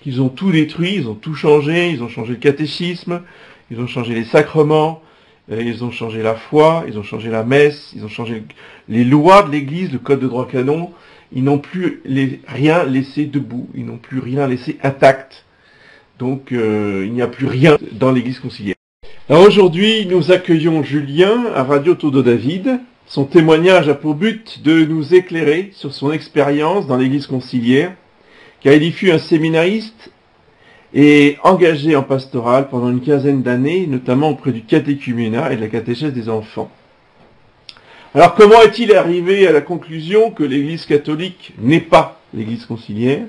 qu'ils ont tout détruit, ils ont tout changé, ils ont changé le catéchisme, ils ont changé les sacrements, ils ont changé la foi, ils ont changé la messe, ils ont changé les lois de l'Église, le code de droit canon. Ils n'ont plus rien laissé debout, ils n'ont plus rien laissé intact. Donc il n'y a plus rien dans l'Église conciliaire. Alors aujourd'hui, nous accueillons Julien à Radio Tour David. Son témoignage a pour but de nous éclairer sur son expérience dans l'Église conciliaire, car il y fut un séminariste et engagé en pastoral pendant une quinzaine d'années, notamment auprès du catéchuménat et de la catéchèse des enfants. Alors comment est-il arrivé à la conclusion que l'Église catholique n'est pas l'Église conciliaire?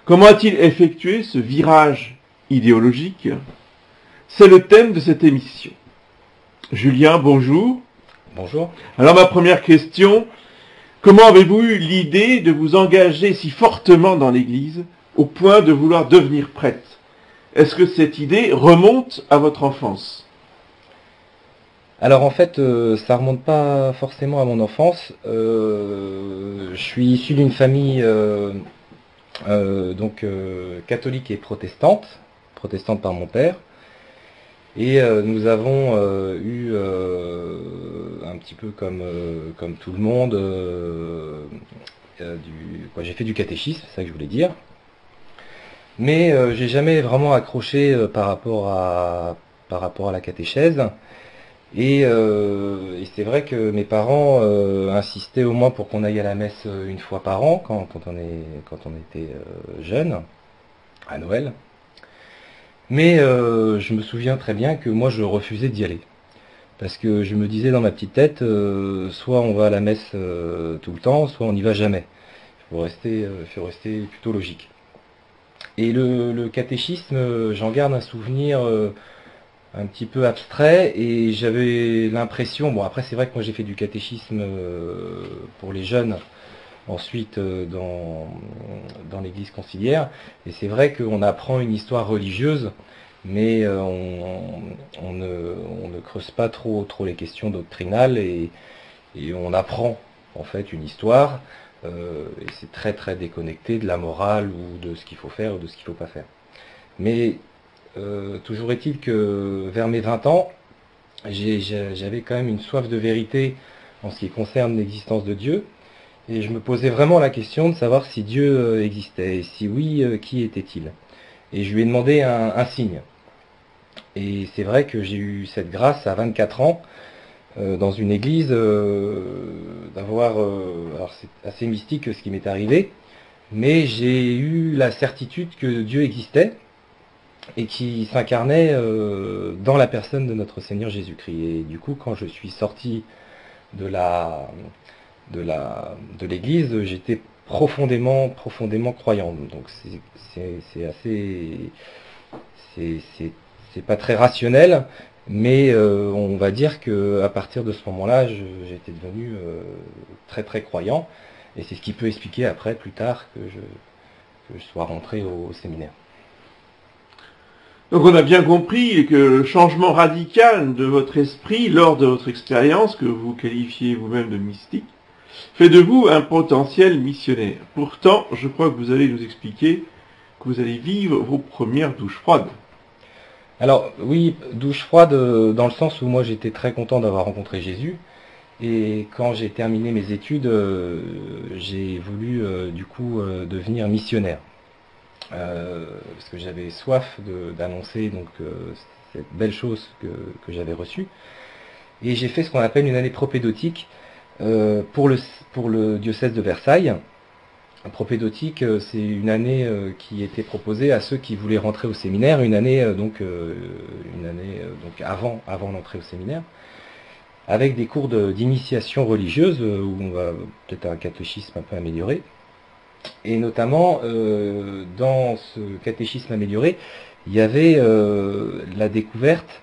Comment a-t-il effectué ce virage idéologique? C'est le thème de cette émission. Julien, bonjour. Bonjour. Alors ma première question, comment avez-vous eu l'idée de vous engager si fortement dans l'Église au point de vouloir devenir prêtre? Est-ce que cette idée remonte à votre enfance? Alors en fait, ça remonte pas forcément à mon enfance. Je suis issu d'une famille catholique et protestante par mon père. Et nous avons eu un petit peu comme tout le monde, j'ai fait du catéchisme, c'est ça que je voulais dire. Mais j'ai jamais vraiment accroché par rapport à la catéchèse. Et c'est vrai que mes parents insistaient au moins pour qu'on aille à la messe une fois par an quand on était jeune, à Noël. Mais je me souviens très bien que moi je refusais d'y aller. Parce que je me disais dans ma petite tête, soit on va à la messe tout le temps, soit on n'y va jamais. Il faut rester plutôt logique. Et le catéchisme, j'en garde un souvenir un petit peu abstrait, et j'avais l'impression, bon après c'est vrai que moi j'ai fait du catéchisme pour les jeunes, ensuite dans l'église conciliaire, et c'est vrai qu'on apprend une histoire religieuse, mais on ne creuse pas trop les questions doctrinales, et on apprend en fait une histoire, et c'est très déconnecté de la morale ou de ce qu'il faut faire ou de ce qu'il ne faut pas faire. Mais toujours est-il que vers mes 20 ans, j'avais quand même une soif de vérité en ce qui concerne l'existence de Dieu, et je me posais vraiment la question de savoir si Dieu existait, et si oui, qui était-il? Et je lui ai demandé un signe. Et c'est vrai que j'ai eu cette grâce à 24 ans, dans une église, d'avoir... alors c'est assez mystique ce qui m'est arrivé, mais j'ai eu la certitude que Dieu existait, et qui s'incarnait dans la personne de notre Seigneur Jésus-Christ. Et du coup, quand je suis sorti de l'église, j'étais profondément croyant. Donc c'est pas très rationnel, mais on va dire que à partir de ce moment-là, j'étais devenu très croyant, et c'est ce qui peut expliquer après, plus tard, que je sois rentré au séminaire. Donc on a bien compris que le changement radical de votre esprit lors de votre expérience, que vous qualifiez vous-même de mystique, fait de vous un potentiel missionnaire. Pourtant, je crois que vous allez nous expliquer que vous allez vivre vos premières douches froides. Alors oui, douche froide dans le sens où moi j'étais très content d'avoir rencontré Jésus, et quand j'ai terminé mes études, j'ai voulu devenir missionnaire. Parce que j'avais soif d'annoncer cette belle chose que j'avais reçue, et j'ai fait ce qu'on appelle une année propédeutique pour le diocèse de Versailles. Propédeutique, c'est une année qui était proposée à ceux qui voulaient rentrer au séminaire, une année avant l'entrée au séminaire, avec des cours d'initiation religieuse où on va peut-être un catéchisme un peu amélioré. Et notamment, dans ce catéchisme amélioré, il y avait la découverte,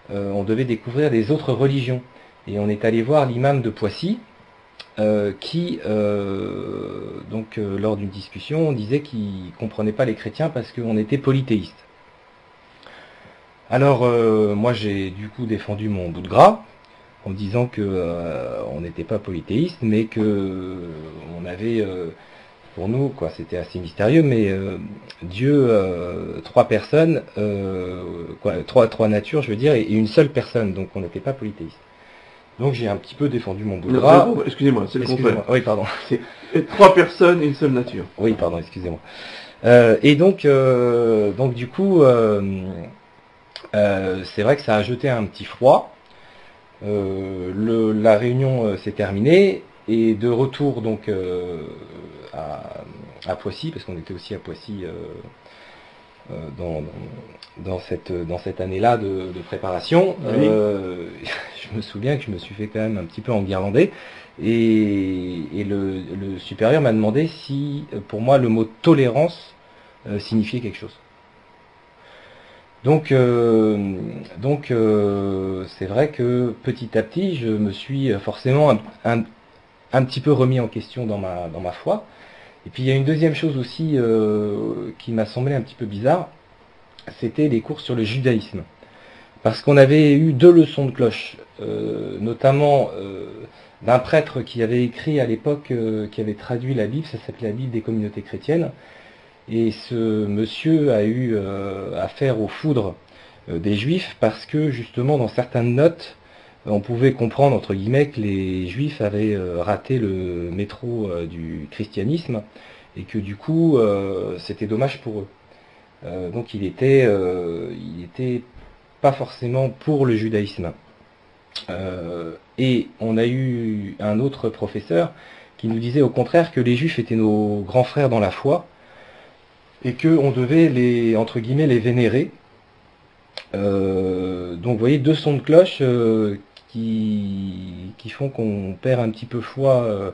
on devait découvrir des autres religions. Et on est allé voir l'imam de Poissy, qui, lors d'une discussion, disait qu'il ne comprenait pas les chrétiens parce qu'on était polythéistes. Alors, moi j'ai du coup défendu mon bout de gras, en disant que on n'était pas polythéiste, mais que on avait pour nous, quoi, c'était assez mystérieux, mais Dieu, trois personnes, trois natures, je veux dire, et une seule personne, donc on n'était pas polythéiste. Donc j'ai un petit peu défendu mon bout de gras. Excusez-moi, c'est le contraire. Oui, pardon. C'est 3 personnes et une seule nature. Oui, pardon, excusez-moi. Et donc du coup, c'est vrai que ça a jeté un petit froid. La réunion s'est terminée et de retour donc à Poissy, parce qu'on était aussi à Poissy dans cette année-là de préparation. Oui. Je me souviens que je me suis fait quand même un petit peu enguirlander et le supérieur m'a demandé si pour moi le mot tolérance signifiait quelque chose. Donc c'est vrai que petit à petit, je me suis forcément un petit peu remis en question dans ma foi. Et puis il y a une deuxième chose aussi qui m'a semblé un petit peu bizarre, c'était les cours sur le judaïsme. Parce qu'on avait eu 2 leçons de cloche, notamment d'un prêtre qui avait écrit à l'époque, qui avait traduit la Bible, ça s'appelait la Bible des communautés chrétiennes. Et ce monsieur a eu affaire aux foudres des juifs parce que justement dans certaines notes, on pouvait comprendre entre guillemets que les juifs avaient raté le métro du christianisme et que du coup c'était dommage pour eux. Donc il était pas forcément pour le judaïsme. Et on a eu un autre professeur qui nous disait au contraire que les juifs étaient nos grands frères dans la foi et qu'on devait les, entre guillemets, les vénérer. Donc vous voyez, 2 sons de cloche qui font qu'on perd un petit peu foi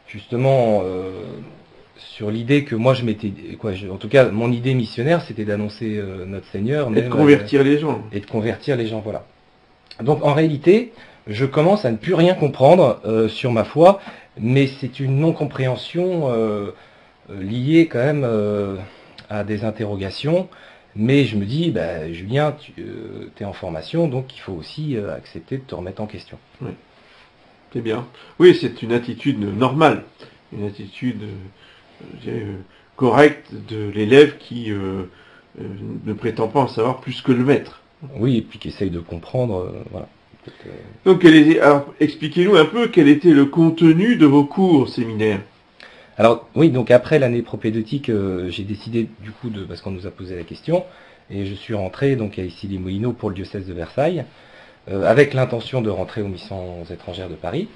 justement sur l'idée que moi je m'étais... en tout cas, mon idée missionnaire, c'était d'annoncer notre Seigneur. Et de convertir les gens. Et de convertir les gens, voilà. Donc en réalité, je commence à ne plus rien comprendre sur ma foi, mais c'est une non-compréhension liée quand même à des interrogations. Mais je me dis, Julien, tu es en formation, donc il faut aussi accepter de te remettre en question. Oui, c'est bien. Oui, c'est une attitude normale, une attitude correcte de l'élève qui ne prétend pas en savoir plus que le maître. Oui, et puis qui essaye de comprendre, voilà. Donc, alors, expliquez-nous un peu quel était le contenu de vos cours séminaires. Alors oui, donc après l'année propédeutique, j'ai décidé du coup parce qu'on nous a posé la question, et je suis rentré donc à Issy-les-Moulineaux pour le diocèse de Versailles, avec l'intention de rentrer aux missions étrangères de Paris.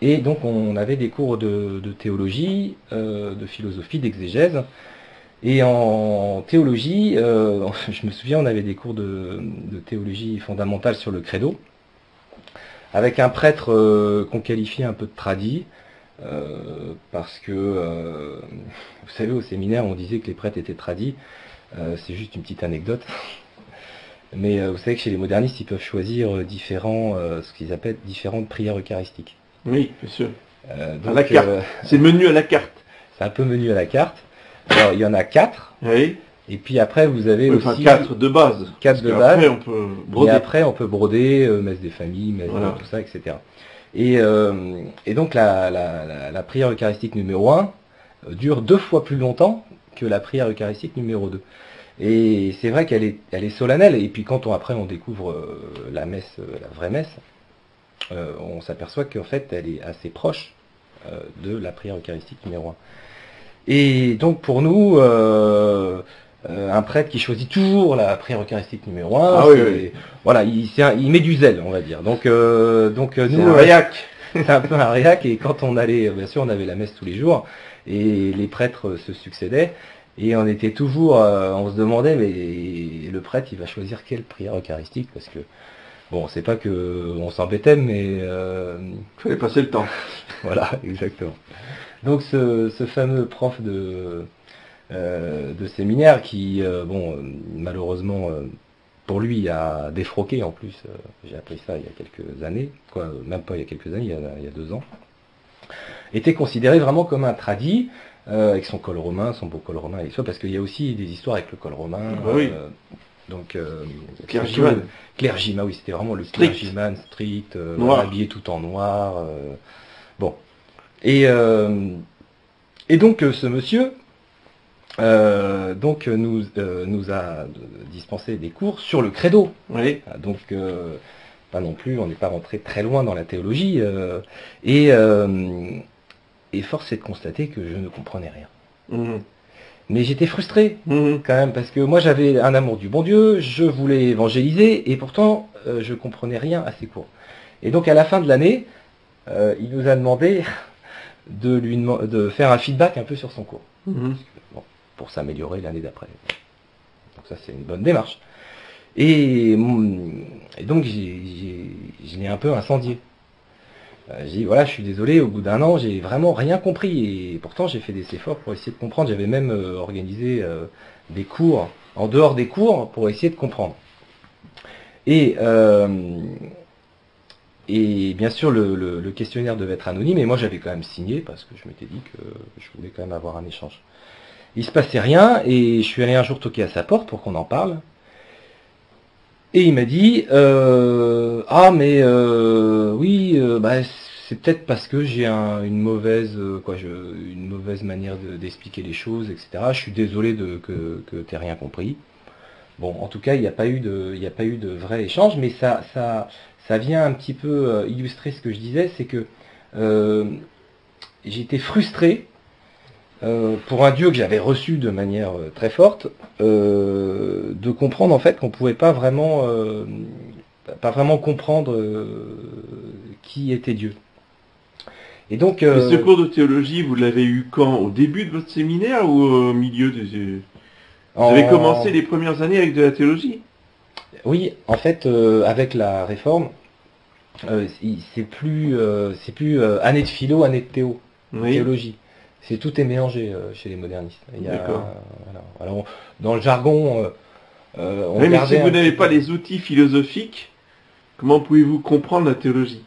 Et donc on avait des cours de théologie, de philosophie, d'exégèse. Et en théologie, je me souviens, on avait des cours de théologie fondamentale sur le credo, avec un prêtre qu'on qualifiait un peu de tradi, parce que, vous savez, au séminaire, on disait que les prêtres étaient tradis. C'est juste une petite anecdote. Mais vous savez que chez les modernistes, ils peuvent choisir ce qu'ils appellent différentes prières eucharistiques. Oui, bien sûr. Donc, à la carte. C'est menu à la carte. C'est un peu menu à la carte. Alors, il y en a 4. Oui. Et puis après, vous avez aussi... Enfin, 4 de base. 4 de base. Après, on peut broder. Et après, on peut broder, messe des familles, messe tout ça, etc. Et donc, la prière eucharistique numéro 1 dure 2 fois plus longtemps que la prière eucharistique numéro 2. Et c'est vrai qu'elle est solennelle. Et puis, quand après, on découvre la messe, la vraie messe, on s'aperçoit qu'en fait, elle est assez proche de la prière eucharistique numéro 1. Et donc, pour nous... un prêtre qui choisit toujours la prière eucharistique numéro 1, voilà, il met du zèle, on va dire. Donc nous, un réac. C'est un peu un réac, et quand on allait, bien sûr, on avait la messe tous les jours, et les prêtres se succédaient, et on était toujours, on se demandait, mais le prêtre, il va choisir quelle prière eucharistique, parce que, bon, c'est pas que on s'embêtait, mais... fallait passer le temps. Voilà, exactement. Donc ce fameux prof de séminaire qui, malheureusement, pour lui, a défroqué en plus. J'ai appris ça il y a quelques années, même pas il y a quelques années, il y a 2 ans, était considéré vraiment comme un tradi, avec son col romain, son beau col romain, et ça, parce qu'il y a aussi des histoires avec le col romain. Donc, clergyman, oui, c'était vraiment le clergyman strict, habillé tout en noir. Bon. Et donc ce monsieur nous a dispensé des cours sur le credo. Oui. Donc pas non plus, on n'est pas rentré très loin dans la théologie. Et force est de constater que je ne comprenais rien. Mhm. Mais j'étais frustré Mhm. quand même, parce que moi j'avais un amour du bon Dieu, je voulais évangéliser, et pourtant je comprenais rien à ces cours. Et donc à la fin de l'année, il nous a demandé de faire un feedback un peu sur son cours. Mhm. Bon, pour s'améliorer l'année d'après. Donc ça c'est une bonne démarche. Et donc je l'ai un peu incendié. J'ai dit voilà, je suis désolé, au bout d'un an j'ai vraiment rien compris, et pourtant j'ai fait des efforts pour essayer de comprendre. J'avais même organisé des cours en dehors des cours pour essayer de comprendre. Et bien sûr le questionnaire devait être anonyme, et moi j'avais quand même signé parce que je m'étais dit que je voulais quand même avoir un échange. Il se passait rien, et je suis allé un jour toquer à sa porte pour qu'on en parle. Et il m'a dit oui, c'est peut-être parce que j'ai une mauvaise manière d'expliquer les choses, etc. Je suis désolé que t'aies rien compris. Bon, en tout cas, il n'y a pas eu de vrai échange, mais ça vient un petit peu illustrer ce que je disais, c'est que j'étais frustré pour un Dieu que j'avais reçu de manière très forte, de comprendre en fait qu'on pouvait pas vraiment comprendre qui était Dieu. Et donc Et ce cours de théologie, vous l'avez eu quand? Au début de votre séminaire ou au milieu Vous avez commencé les premières années avec de la théologie? Oui, en fait, avec la réforme, c'est plus année de philo, année de Oui. théologie. Tout est mélangé chez les modernistes. D'accord. Voilà. Alors, dans le jargon, on Oui, mais si gardait vous un n'avez petit pas peu. les outils philosophiques, comment pouvez-vous comprendre la théologie?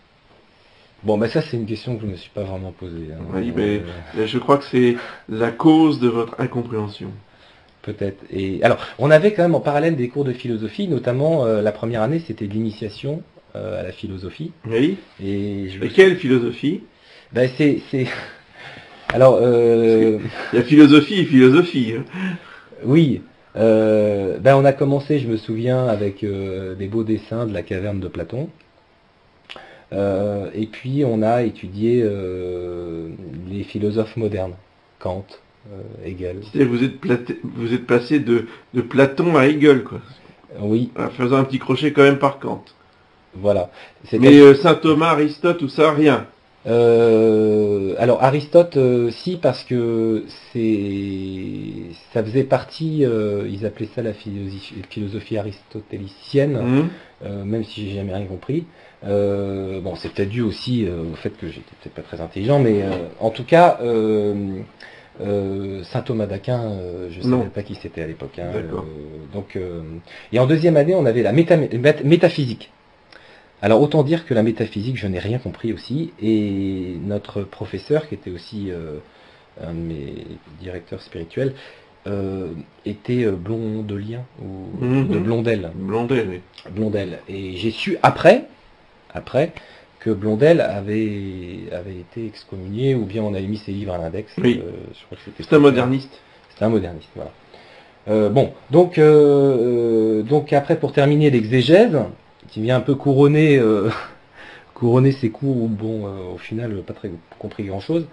Bon, ça c'est une question que je ne me suis pas vraiment posée. Hein. Oui, mais je crois que c'est la cause de votre incompréhension. Peut-être. Et alors, on avait quand même en parallèle des cours de philosophie, notamment la première année, c'était de l'initiation à la philosophie. Oui. Et quelle philosophie? c'est alors Il y a philosophie et philosophie. Hein. oui. On a commencé, je me souviens, avec des beaux dessins de la caverne de Platon. Et puis on a étudié les philosophes modernes, Kant, Hegel. Vous êtes passé de Platon à Hegel, quoi. Oui. En faisant un petit crochet quand même par Kant. Voilà. Mais Saint Thomas, Aristote, tout ça, rien. Alors Aristote, si, parce que ça faisait partie, ils appelaient ça la philosophie aristotélicienne, même si j'ai jamais rien compris. C'est peut-être dû aussi au fait que j'étais peut-être pas très intelligent, mais en tout cas, Saint Thomas d'Aquin, je ne savais pas qui c'était à l'époque. Hein, et en deuxième année, on avait la métaphysique. Alors autant dire que la métaphysique, je n'ai rien compris aussi, et notre professeur, qui était aussi un de mes directeurs spirituels, était blondelien, ou de Blondel. Blondel, oui. Blondel. Et j'ai su après que Blondel avait été excommunié, ou bien on avait mis ses livres à l'index. Oui. Je crois que c'est un moderniste. C'est un moderniste, voilà. Donc après, pour terminer l'exégèse, qui vient un peu couronner ces cours où, au final, pas très compris grand-chose.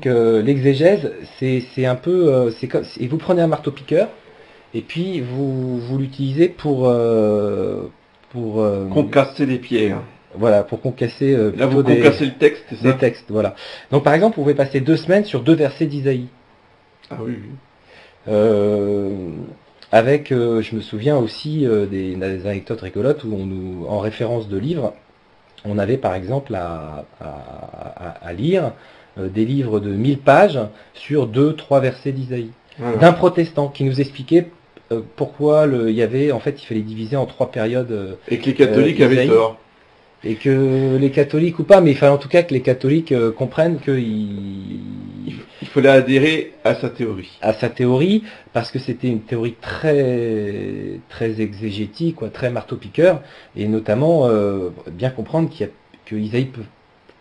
L'exégèse, c'est un peu... et vous prenez un marteau-piqueur, et puis vous l'utilisez pour concasser des pierres. Voilà, pour concasser... Là, vous concassez le texte, c'est ça? Des textes, voilà. Donc, par exemple, vous pouvez passer 2 semaines sur 2 versets d'Isaïe. Ah oui, oui. Avec, je me souviens aussi des anecdotes rigolotes où en référence de livres, on avait par exemple à lire des livres de 1000 pages sur 2-3 versets d'Isaïe. Voilà. D'un protestant qui nous expliquait pourquoi il fallait diviser en 3 périodes. Et que les catholiques avaient tort. Et que les catholiques ou pas, mais il fallait en tout cas que les catholiques comprennent qu'il fallait adhérer à sa théorie. À sa théorie, parce que c'était une théorie très, très exégétique, très marteau-piqueur, et notamment bien comprendre que Isaïe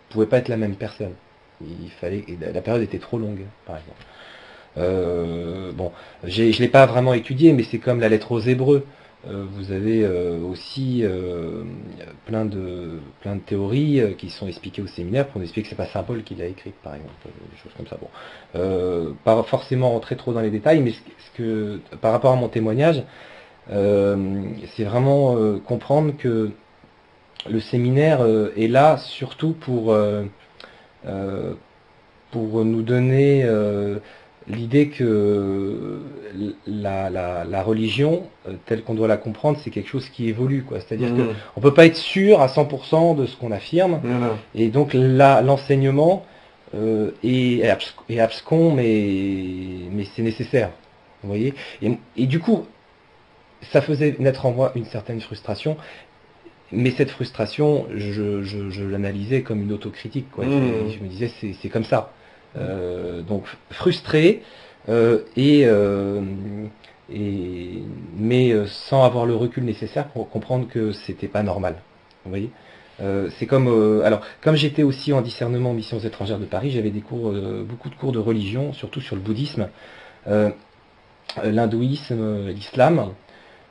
pouvait pas être la même personne. la période était trop longue, par exemple. Bon, je l'ai pas vraiment étudié, mais c'est comme la lettre aux Hébreux. Vous avez aussi plein de théories qui sont expliquées au séminaire pour nous expliquer que c'est pas Saint Paul qui l'a écrite, par exemple, des choses comme ça. Bon, pas forcément rentrer trop dans les détails, mais par rapport à mon témoignage, c'est vraiment comprendre que le séminaire est là surtout pour nous donner l'idée que la religion, telle qu'on doit la comprendre, c'est quelque chose qui évolue, quoi. C'est-à-dire qu'on ne peut pas être sûr à 100% de ce qu'on affirme, et donc l'enseignement est abscon, mais c'est nécessaire. Vous voyez, et du coup, ça faisait naître en moi une certaine frustration, mais cette frustration, je l'analysais comme une autocritique, quoi. Je me disais, c'est comme ça. Donc frustré, mais sans avoir le recul nécessaire pour comprendre que c'était pas normal. Vous voyez, c'est comme alors comme j'étais aussi en discernement missions étrangères de Paris, j'avais des cours, beaucoup de cours de religion, surtout sur le bouddhisme, l'hindouisme, l'islam.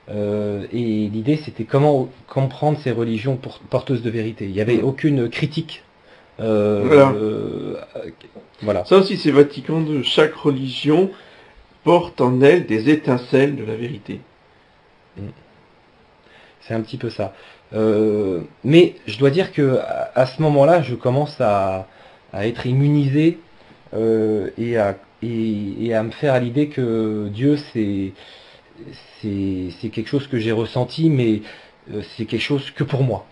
Et l'idée, c'était comment comprendre ces religions porteuses de vérité. Il n'y avait aucune critique. Voilà. Ça aussi, c'est Vatican II. Chaque religion porte en elle des étincelles de la vérité. C'est un petit peu ça. Mais je dois dire que à ce moment-là, je commence à être immunisé et à me faire à l'idée que Dieu, c'est quelque chose que j'ai ressenti, mais c'est quelque chose que pour moi.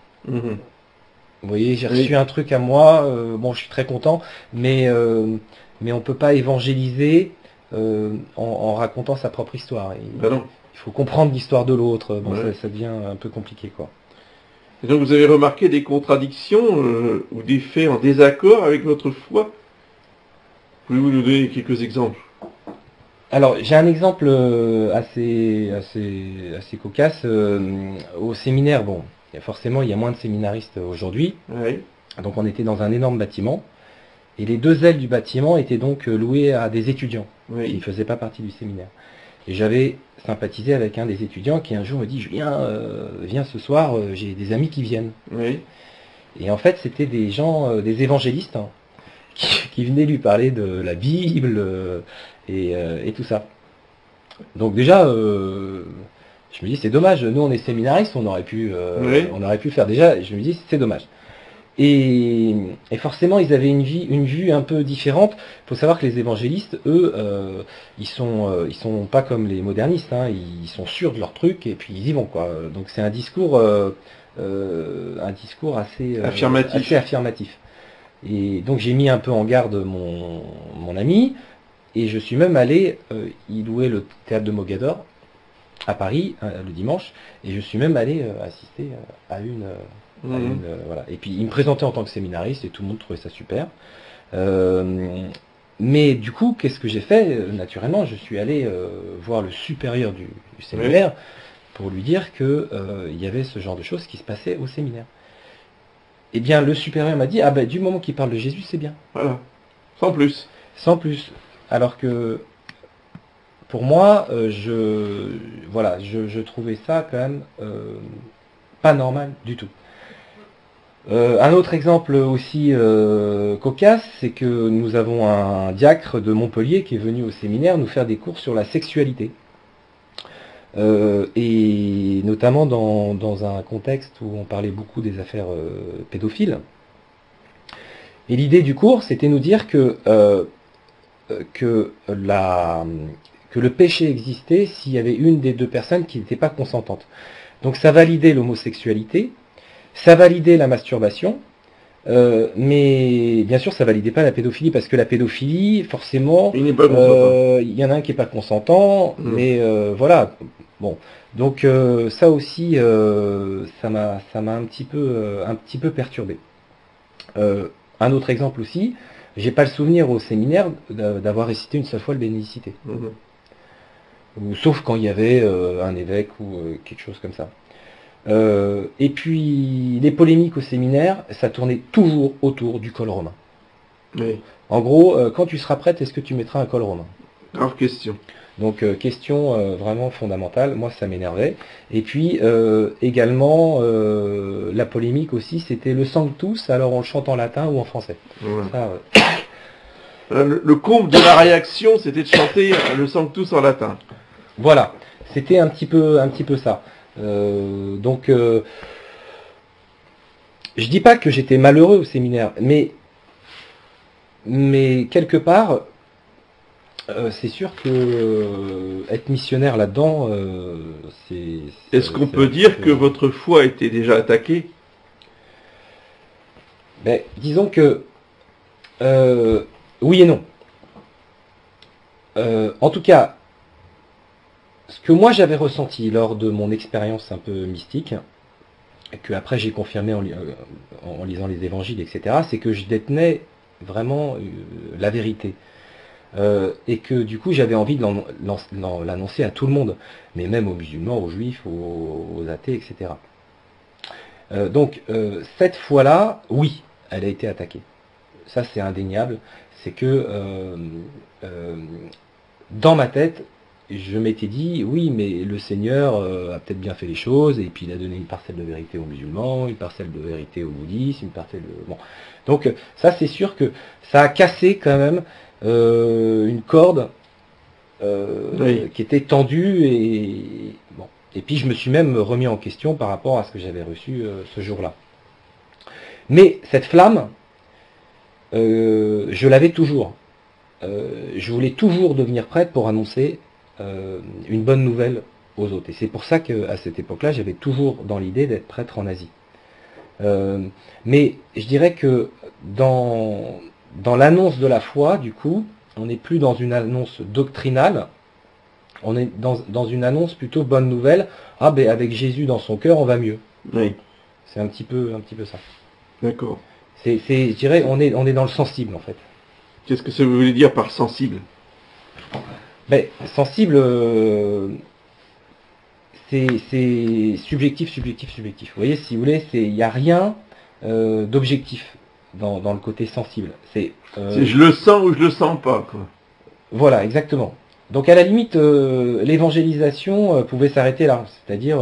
Vous voyez, j'ai reçu un truc à moi, bon, je suis très content, mais on ne peut pas évangéliser en racontant sa propre histoire. Il faut comprendre l'histoire de l'autre, bon, ça devient un peu compliqué, quoi. Et donc vous avez remarqué des contradictions ou des faits en désaccord avec notre foi? Pouvez-vous nous donner quelques exemples? Alors, j'ai un exemple assez cocasse. Au séminaire, bon, forcément, il y a moins de séminaristes aujourd'hui. Donc, on était dans un énorme bâtiment. Et les deux ailes du bâtiment étaient donc louées à des étudiants qui ne faisaient pas partie du séminaire. Et j'avais sympathisé avec un des étudiants qui un jour me dit « Julien, viens ce soir, j'ai des amis qui viennent. » Et en fait, c'était des gens, des évangélistes, hein, qui venaient lui parler de la Bible et tout ça. Donc déjà, je me dis c'est dommage, nous on est séminaristes, on aurait pu le faire déjà, je me dis c'est dommage. Et forcément ils avaient une vue un peu différente. Il faut savoir que les évangélistes, eux, ils sont pas comme les modernistes, hein, ils sont sûrs de leur truc et puis ils y vont, quoi. Donc c'est un discours assez affirmatif. Et donc j'ai mis un peu en garde mon ami, et je suis même allé, il louait le théâtre de Mogador à Paris le dimanche, et je suis même allé assister à une voilà. Et puis il me présentait en tant que séminariste et tout le monde trouvait ça super. Mais du coup, qu'est-ce que j'ai fait? Naturellement, je suis allé voir le supérieur du séminaire pour lui dire que il y avait ce genre de choses qui se passaient au séminaire. Eh bien, le supérieur m'a dit, ah ben, du moment qu'il parle de Jésus, c'est bien. Voilà. Sans plus. Sans plus. Alors que, pour moi, je trouvais ça quand même pas normal du tout. Un autre exemple aussi cocasse, c'est que nous avons un diacre de Montpellier qui est venu au séminaire nous faire des cours sur la sexualité. Et notamment dans un contexte où on parlait beaucoup des affaires pédophiles. Et l'idée du cours, c'était nous dire que le péché existait s'il y avait une des deux personnes qui n'était pas consentante. Donc ça validait l'homosexualité, ça validait la masturbation, mais bien sûr ça validait pas la pédophilie, parce que la pédophilie, forcément, il y en a un qui n'est pas consentant, mais voilà. Bon, donc ça aussi, ça m'a un petit peu perturbé. Un autre exemple aussi, j'ai pas le souvenir au séminaire d'avoir récité une seule fois le Bénédicité. Sauf quand il y avait un évêque ou quelque chose comme ça. Et puis les polémiques au séminaire, ça tournait toujours autour du col romain. Oui. En gros, quand tu seras prête, est-ce que tu mettras un col romain? Grave question. Donc question vraiment fondamentale, moi ça m'énervait. Et puis également la polémique aussi, c'était le Sanctus, alors on le chante en latin ou en français. Voilà. Ça, Le comble de la réaction, c'était de chanter le Sanctus en latin. voilà, c'était un petit peu ça. Donc je dis pas que j'étais malheureux au séminaire, mais quelque part, c'est sûr que être missionnaire là-dedans, c'est... Est-ce qu'on peut dire que votre foi était déjà attaquée? Ben, disons que oui et non. En tout cas, ce que moi j'avais ressenti lors de mon expérience un peu mystique, et que après j'ai confirmé en lisant les évangiles, etc., c'est que je détenais vraiment la vérité. Et que du coup j'avais envie de l'annoncer à tout le monde, mais même aux musulmans, aux juifs, aux athées, etc. Donc cette fois-là, oui, elle a été attaquée. Ça c'est indéniable, c'est que dans ma tête, je m'étais dit, oui, mais le Seigneur a peut-être bien fait les choses, et puis il a donné une parcelle de vérité aux musulmans, une parcelle de vérité aux bouddhistes, une parcelle de... Bon. Donc ça c'est sûr que ça a cassé quand même une corde Oui. qui était tendue, et bon. Et puis je me suis même remis en question par rapport à ce que j'avais reçu ce jour-là. Mais cette flamme, je l'avais toujours. Je voulais toujours devenir prêtre pour annoncer une bonne nouvelle aux autres. Et c'est pour ça qu'à cette époque-là, j'avais toujours dans l'idée d'être prêtre en Asie. Mais je dirais que dans l'annonce de la foi, du coup, on n'est plus dans une annonce doctrinale, on est dans une annonce plutôt bonne nouvelle. Ah ben avec Jésus dans son cœur, on va mieux. Oui. C'est un petit peu ça. D'accord. Je dirais, on est dans le sensible en fait. Qu'est-ce que ça voulait dire par sensible? Ben, sensible, c'est subjectif. Vous voyez, si vous voulez, il n'y a rien d'objectif dans le côté sensible. C'est je le sens ou je le sens pas, quoi. Voilà, exactement. Donc à la limite, l'évangélisation pouvait s'arrêter là. C'est-à-dire,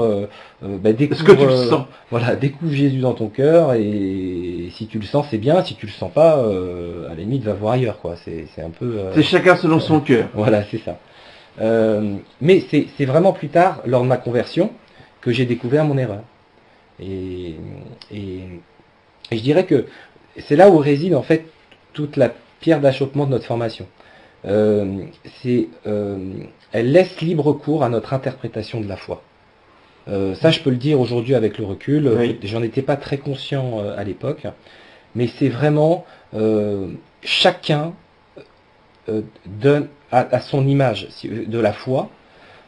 découvre, Est-ce que tu le sens? Voilà, découvre Jésus dans ton cœur, et si tu le sens, c'est bien. Si tu le sens pas, à la limite, va voir ailleurs, quoi. C'est un peu... C'est chacun selon son cœur. Voilà, c'est ça. Mais c'est vraiment plus tard, lors de ma conversion, que j'ai découvert mon erreur. Et je dirais que c'est là où réside en fait toute la pierre d'achoppement de notre formation. Elle laisse libre cours à notre interprétation de la foi. Ça, je peux le dire aujourd'hui avec le recul. Oui. J'en étais pas très conscient à l'époque, mais c'est vraiment chacun donne à son image de la foi.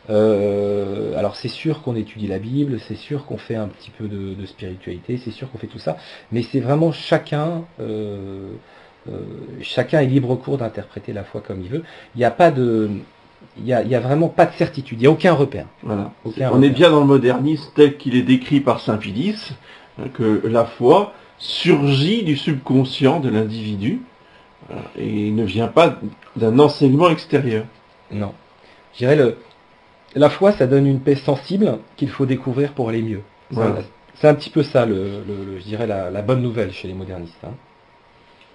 Alors c'est sûr qu'on étudie la Bible, c'est sûr qu'on fait un petit peu de spiritualité, c'est sûr qu'on fait tout ça, mais c'est vraiment chacun est libre cours d'interpréter la foi comme il veut. Il n'y a pas de, il y a vraiment pas de certitude, il n'y a aucun repère. Voilà. Aucun On est repère. bien dans le modernisme tel qu'il est décrit par Saint Pilice, que la foi surgit du subconscient de l'individu et ne vient pas d'un enseignement extérieur. Non. Je dirais la foi, ça donne une paix sensible qu'il faut découvrir pour aller mieux. Voilà. C'est un petit peu ça, je dirais, la bonne nouvelle chez les modernistes. Hein.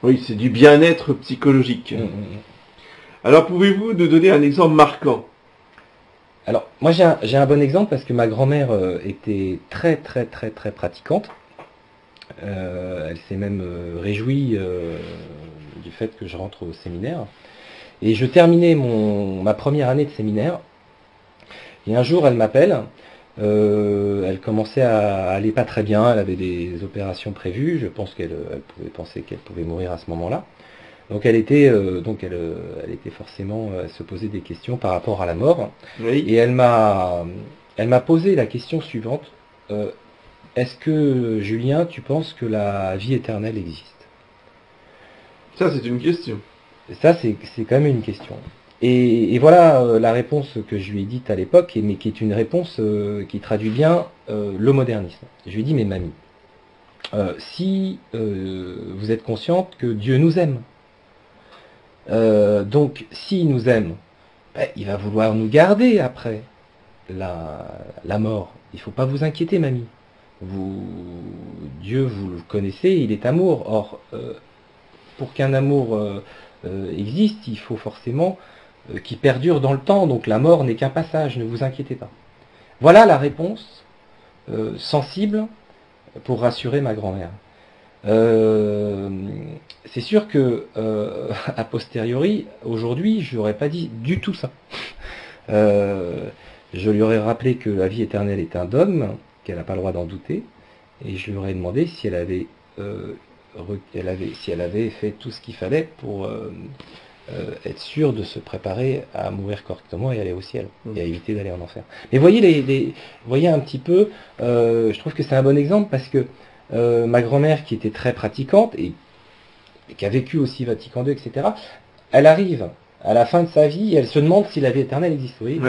Oui, c'est du bien-être psychologique. Alors, pouvez-vous nous donner un exemple marquant? Alors, moi j'ai un bon exemple parce que ma grand-mère était très pratiquante. Elle s'est même réjouie du fait que je rentre au séminaire. Et je terminais ma première année de séminaire. Et un jour, elle m'appelle. Elle commençait à aller pas très bien. Elle avait des opérations prévues. Je pense qu'elle pouvait penser qu'elle pouvait mourir à ce moment-là. Donc elle était forcément à se poser des questions par rapport à la mort. Oui. Et elle m'a posé la question suivante. Est-ce que, Julien, tu penses que la vie éternelle existe? Ça, c'est une question. Ça, c'est quand même une question. Et voilà la réponse que je lui ai dite à l'époque, mais qui est une réponse qui traduit bien le modernisme. Je lui ai dit, mais mamie, si vous êtes consciente que Dieu nous aime, Donc, s'il nous aime, ben, il va vouloir nous garder après la mort. Il ne faut pas vous inquiéter, mamie. Dieu, vous le connaissez, il est amour. Or, pour qu'un amour existe, il faut forcément qu'il perdure dans le temps. Donc la mort n'est qu'un passage, ne vous inquiétez pas. Voilà la réponse sensible pour rassurer ma grand-mère. C'est sûr que a posteriori, aujourd'hui, je n'aurais pas dit du tout ça. Je lui aurais rappelé que la vie éternelle est un dogme, qu'elle n'a pas le droit d'en douter, et je lui aurais demandé si elle avait, si elle avait fait tout ce qu'il fallait pour être sûre de se préparer à mourir correctement et aller au ciel, et à éviter d'aller en enfer. Mais voyez un petit peu, je trouve que c'est un bon exemple parce que ma grand-mère, qui était très pratiquante et qui a vécu aussi Vatican II, etc., elle arrive à la fin de sa vie, elle se demande si la vie éternelle existe. Oui,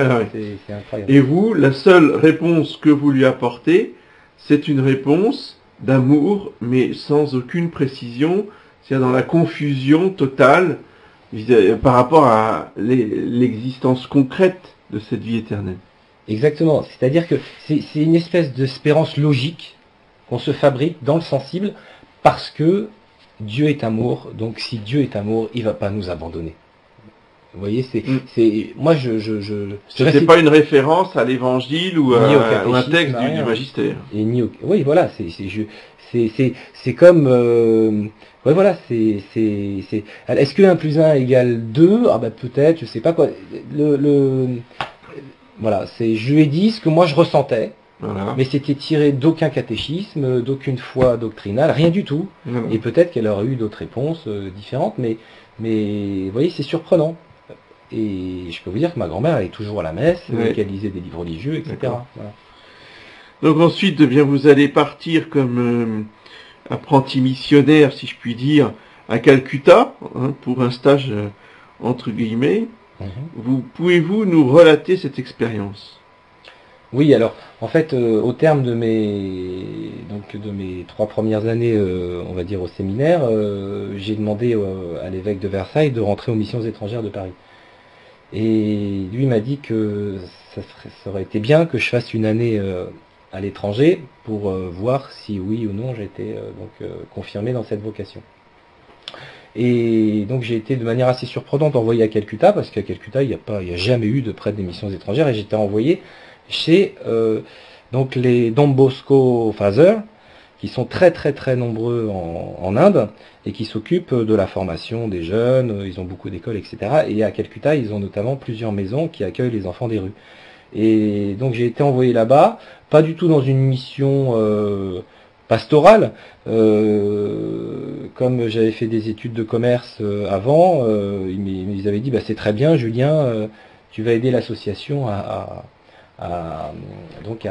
c'est incroyable. Et vous, la seule réponse que vous lui apportez, c'est une réponse d'amour, mais sans aucune précision, c'est-à-dire dans la confusion totale par rapport à l'existence concrète de cette vie éternelle. Exactement, c'est-à-dire que c'est une espèce d'espérance logique qu'on se fabrique dans le sensible parce que Dieu est amour, donc si Dieu est amour, il ne va pas nous abandonner. Vous voyez, moi c'est pas une référence à l'évangile ou à un texte du magistère. Et oui, voilà, c'est comme ouais, voilà, est-ce que 1 plus 1 égale 2? Ah ben peut-être, je sais pas quoi. Voilà, je lui ai dit ce que moi je ressentais. Voilà. Mais c'était tiré d'aucun catéchisme, d'aucune foi doctrinale, rien du tout. Et peut-être qu'elle aurait eu d'autres réponses différentes, mais vous voyez, c'est surprenant. Et je peux vous dire que ma grand-mère elle est toujours à la messe, qu'elle lisait des livres religieux, etc. Voilà. Donc ensuite, eh bien, vous allez partir comme apprenti missionnaire, si je puis dire, à Calcutta, pour un stage entre guillemets. Pouvez-vous nous relater cette expérience? Oui, alors, en fait, au terme de mes 3 premières années, on va dire, au séminaire, j'ai demandé à l'évêque de Versailles de rentrer aux missions étrangères de Paris. Et lui m'a dit que ça aurait été bien que je fasse une année à l'étranger pour voir si oui ou non j'étais confirmé dans cette vocation. Et donc j'ai été de manière assez surprenante envoyé à Calcutta, parce qu'à Calcutta il n'y a jamais eu de prêtre des missions étrangères, et j'étais envoyé chez donc les Don Bosco Fathers, qui sont très très très nombreux en Inde, et qui s'occupent de la formation des jeunes, ils ont beaucoup d'écoles, etc. Et à Calcutta, ils ont notamment plusieurs maisons qui accueillent les enfants des rues. Et donc j'ai été envoyé là-bas, pas du tout dans une mission pastorale, comme j'avais fait des études de commerce avant, ils avaient dit, bah, c'est très bien Julien, tu vas aider l'association à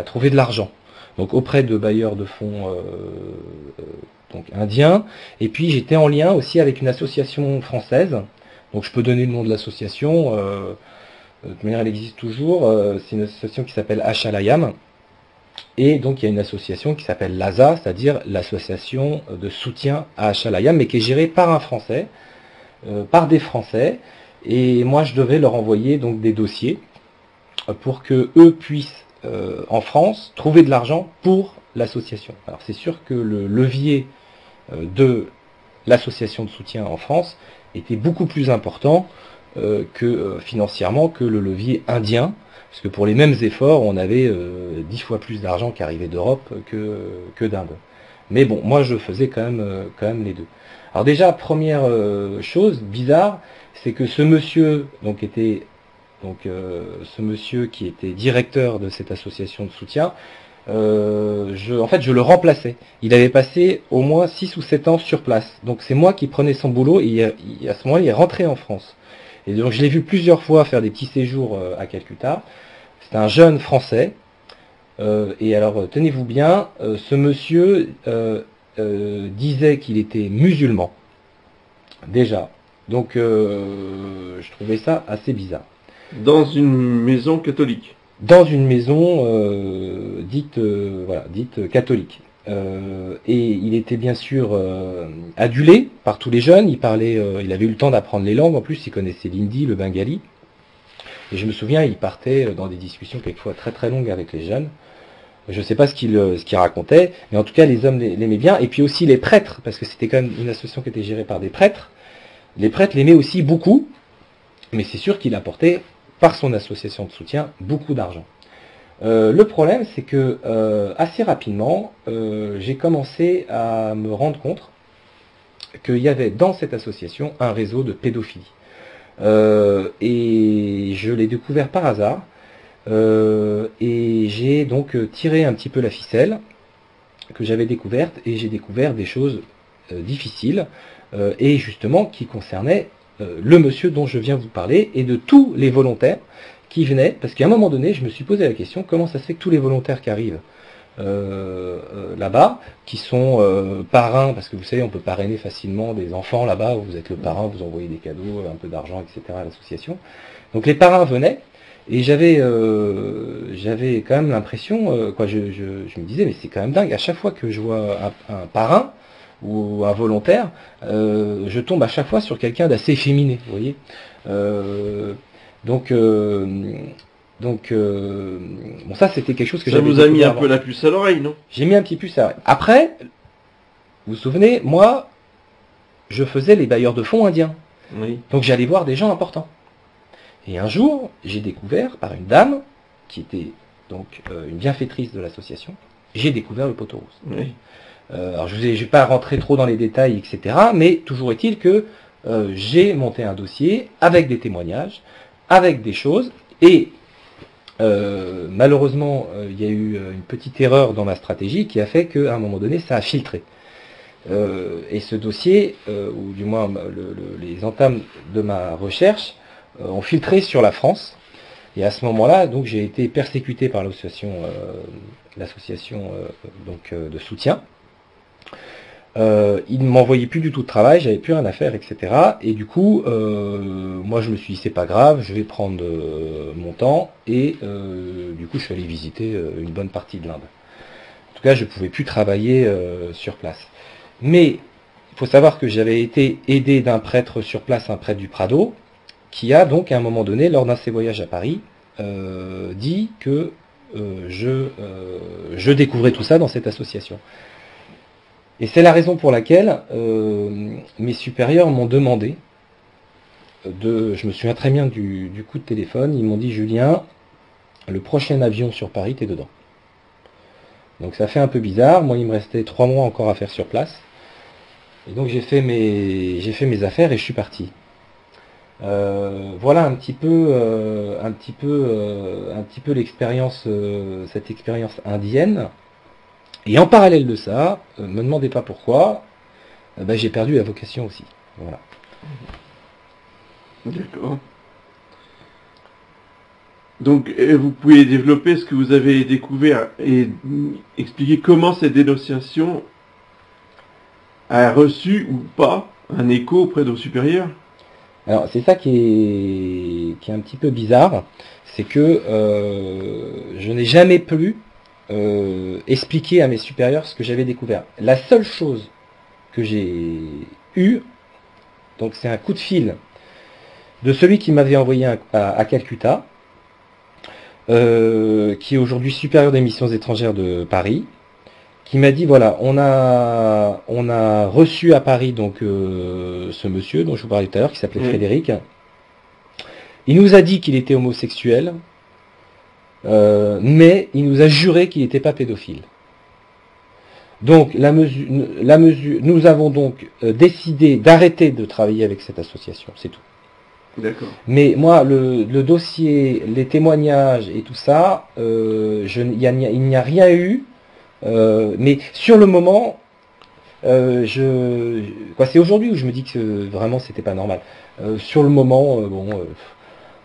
trouver de l'argent. Donc auprès de bailleurs de fonds donc indiens, et puis j'étais en lien aussi avec une association française, donc je peux donner le nom de l'association, de toute manière elle existe toujours, c'est une association qui s'appelle Achalayam, et donc il y a une association qui s'appelle l'ASA, c'est-à-dire l'association de soutien à Achalayam, mais qui est gérée par un Français, par des Français, et moi je devais leur envoyer donc des dossiers pour que eux puissent en France trouver de l'argent pour l'association. Alors c'est sûr que le levier de l'association de soutien en France était beaucoup plus important financièrement que le levier indien, parce que pour les mêmes efforts on avait 10 fois plus d'argent qui arrivait d'Europe que d'Inde. Mais bon, moi je faisais quand même les deux. Alors déjà, première chose bizarre, c'est que ce monsieur ce monsieur qui était directeur de cette association de soutien, je le remplaçais. Il avait passé au moins 6 ou 7 ans sur place. Donc c'est moi qui prenais son boulot, et à ce moment-là, il est rentré en France. Et donc je l'ai vu plusieurs fois faire des petits séjours à Calcutta. C'est un jeune Français. Et alors, tenez-vous bien, ce monsieur disait qu'il était musulman. Déjà. Donc je trouvais ça assez bizarre. Dans une maison catholique. Dans une maison dite catholique. et il était bien sûr adulé par tous les jeunes. Il avait eu le temps d'apprendre les langues. En plus, il connaissait l'hindi, le bengali. Et je me souviens, il partait dans des discussions quelquefois très très longues avec les jeunes. Je ne sais pas ce qu'il racontait, mais en tout cas, les hommes l'aimaient bien. Et puis aussi les prêtres, parce que c'était quand même une association qui était gérée par des prêtres. Les prêtres l'aimaient aussi beaucoup, mais c'est sûr qu'il apportait, par son association de soutien, beaucoup d'argent. Le problème, c'est que assez rapidement, j'ai commencé à me rendre compte qu'il y avait dans cette association un réseau de pédophilie. Et je l'ai découvert par hasard. Et j'ai donc tiré un petit peu la ficelle que j'avais découverte, et j'ai découvert des choses difficiles, et justement qui concernaient le monsieur dont je viens vous parler, et de tous les volontaires qui venaient, parce qu'à un moment donné, je me suis posé la question, comment ça se fait que tous les volontaires qui arrivent là-bas, qui sont parrains, parce que vous savez, on peut parrainer facilement des enfants là-bas, vous êtes le parrain, vous envoyez des cadeaux, un peu d'argent, etc. à l'association. Donc les parrains venaient, et j'avais quand même l'impression, je me disais, mais c'est quand même dingue, à chaque fois que je vois un parrain, ou un volontaire, je tombe à chaque fois sur quelqu'un d'assez efféminé, vous voyez. Bon, ça c'était quelque chose que j'avais. Ça vous a mis un peu la puce à l'oreille, non? J'ai mis un petit puce à l'oreille. Après, vous vous souvenez, moi, je faisais les bailleurs de fonds indiens. Oui. Donc j'allais voir des gens importants. Et un jour, j'ai découvert par une dame, qui était donc une bienfaitrice de l'association, j'ai découvert le poteau rose. Oui. Alors je vais pas rentrer trop dans les détails, etc. Mais toujours est-il que j'ai monté un dossier avec des témoignages, avec des choses, et malheureusement, il y a eu une petite erreur dans ma stratégie qui a fait qu'à un moment donné, ça a filtré. Et ce dossier, ou du moins les entames de ma recherche, ont filtré sur la France. Et à ce moment-là, donc j'ai été persécuté par l'association de soutien. Il ne m'envoyait plus du tout de travail, j'avais plus rien à faire, etc. Et du coup, moi je me suis dit c'est pas grave, je vais prendre mon temps, et du coup je suis allé visiter une bonne partie de l'Inde. En tout cas, je ne pouvais plus travailler sur place. Mais il faut savoir que j'avais été aidé d'un prêtre sur place, un prêtre du Prado, qui a donc à un moment donné, lors d'un de ses voyages à Paris, dit que je découvrais tout ça dans cette association. Et c'est la raison pour laquelle mes supérieurs m'ont demandé, je me souviens très bien du coup de téléphone, ils m'ont dit « Julien, le prochain avion sur Paris, t'es dedans ». Donc ça fait un peu bizarre, moi il me restait 3 mois encore à faire sur place. Et donc j'ai fait mes affaires et je suis parti. Voilà un petit peu l'expérience, cette expérience indienne. Et en parallèle de ça, me demandez pas pourquoi, j'ai perdu la vocation aussi. Voilà. D'accord. Donc, vous pouvez développer ce que vous avez découvert et expliquer comment cette dénonciation a reçu ou pas un écho auprès de vos supérieurs? Alors, c'est ça qui est un petit peu bizarre, c'est que je n'ai jamais pu expliquer à mes supérieurs ce que j'avais découvert. La seule chose que j'ai eue, donc c'est un coup de fil de celui qui m'avait envoyé à Calcutta, qui est aujourd'hui supérieur des missions étrangères de Paris, qui m'a dit voilà, on a reçu à Paris donc ce monsieur dont je vous parlais tout à l'heure, qui s'appelait Frédéric. Il nous a dit qu'il était homosexuel, mais il nous a juré qu'il n'était pas pédophile. Donc nous avons donc décidé d'arrêter de travailler avec cette association, c'est tout. D'accord. Mais moi, le dossier, les témoignages et tout ça, il n'y a rien eu. Mais sur le moment, c'est aujourd'hui où je me dis que vraiment c'était pas normal. Sur le moment,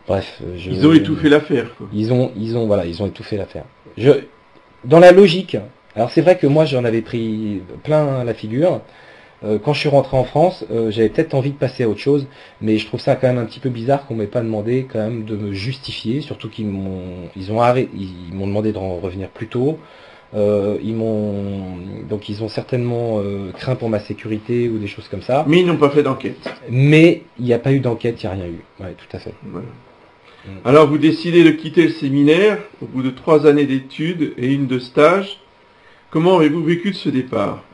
bref. Ils ont étouffé l'affaire, quoi. Ils ont étouffé l'affaire. Dans la logique, alors c'est vrai que moi j'en avais pris plein la figure. Quand je suis rentré en France, j'avais peut-être envie de passer à autre chose, mais je trouve ça quand même un petit peu bizarre qu'on m'ait pas demandé quand même de me justifier, surtout qu'ils m'ont demandé de revenir plus tôt. ils ont certainement craint pour ma sécurité ou des choses comme ça. Mais ils n'ont pas fait d'enquête. Mais il n'y a pas eu d'enquête, il n'y a rien eu. Oui, tout à fait. Voilà. Alors vous décidez de quitter le séminaire au bout de 3 années d'études et une de stage. Comment avez-vous vécu de ce départ?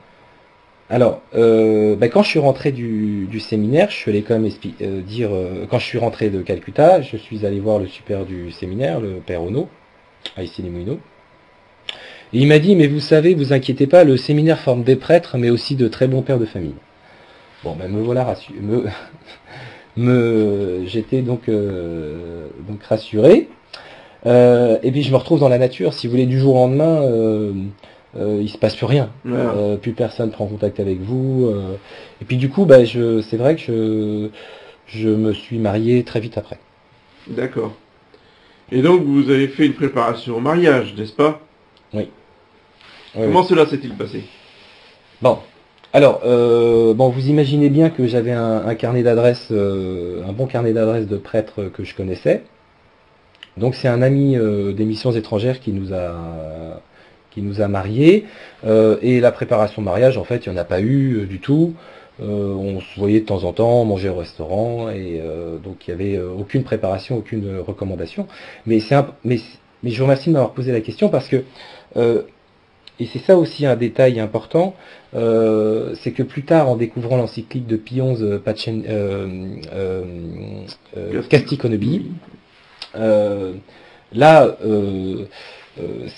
Alors, quand je suis rentré du séminaire, je suis allé quand même quand je suis rentré de Calcutta, je suis allé voir le super du séminaire, le père Ono, à Issy-les-Moulineaux. Et il m'a dit, mais vous savez, vous inquiétez pas, le séminaire forme des prêtres, mais aussi de très bons pères de famille. Bon, me voilà rassuré. J'étais donc rassuré. Et puis je me retrouve dans la nature. Si vous voulez, du jour au lendemain, il se passe plus rien. Voilà. Plus personne prend contact avec vous. Et puis du coup, c'est vrai que je me suis marié très vite après. D'accord. Et donc vous avez fait une préparation au mariage, n'est-ce pas? Oui. Comment cela s'est-il passé? Bon. Alors, vous imaginez bien que j'avais un carnet d'adresses, un bon carnet d'adresses de prêtres que je connaissais. Donc c'est un ami des missions étrangères qui nous a mariés. Et la préparation mariage, en fait, il n'y en a pas eu du tout. On se voyait de temps en temps, on mangeait au restaurant, et donc il n'y avait aucune préparation, aucune recommandation. Mais je vous remercie de m'avoir posé la question parce que et c'est ça aussi un détail important, c'est que plus tard, en découvrant l'encyclique de Pie XI Casti Connubii,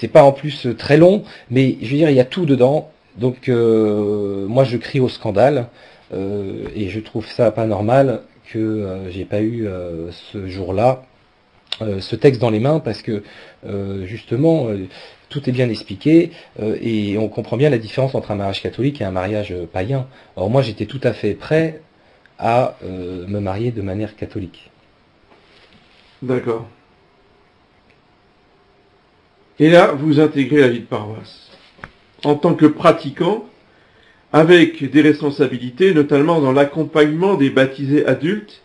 c'est pas en plus très long, mais je veux dire, il y a tout dedans. Donc moi je crie au scandale, et je trouve ça pas normal que j'ai pas eu ce jour-là ce texte dans les mains, parce que justement tout est bien expliqué, et on comprend bien la différence entre un mariage catholique et un mariage païen. Or moi j'étais tout à fait prêt à me marier de manière catholique. D'accord. Et là, vous intégrez la vie de paroisse. En tant que pratiquant, avec des responsabilités, notamment dans l'accompagnement des baptisés adultes,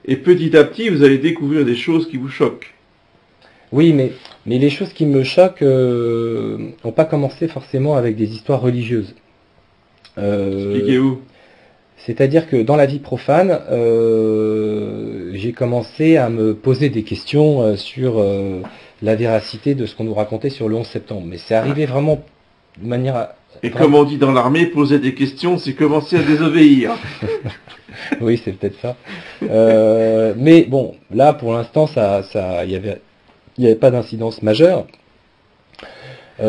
et petit à petit, vous allez découvrir des choses qui vous choquent. Oui, mais les choses qui me choquent n'ont pas commencé forcément avec des histoires religieuses. Expliquez-vous. C'est-à-dire que dans la vie profane, j'ai commencé à me poser des questions sur la véracité de ce qu'on nous racontait sur le 11 septembre. Mais c'est arrivé vraiment de manière... Et comme on dit dans l'armée, poser des questions, c'est commencer à désobéir. Oui, c'est peut-être ça. Mais bon, là, pour l'instant, il y avait pas d'incidence majeure.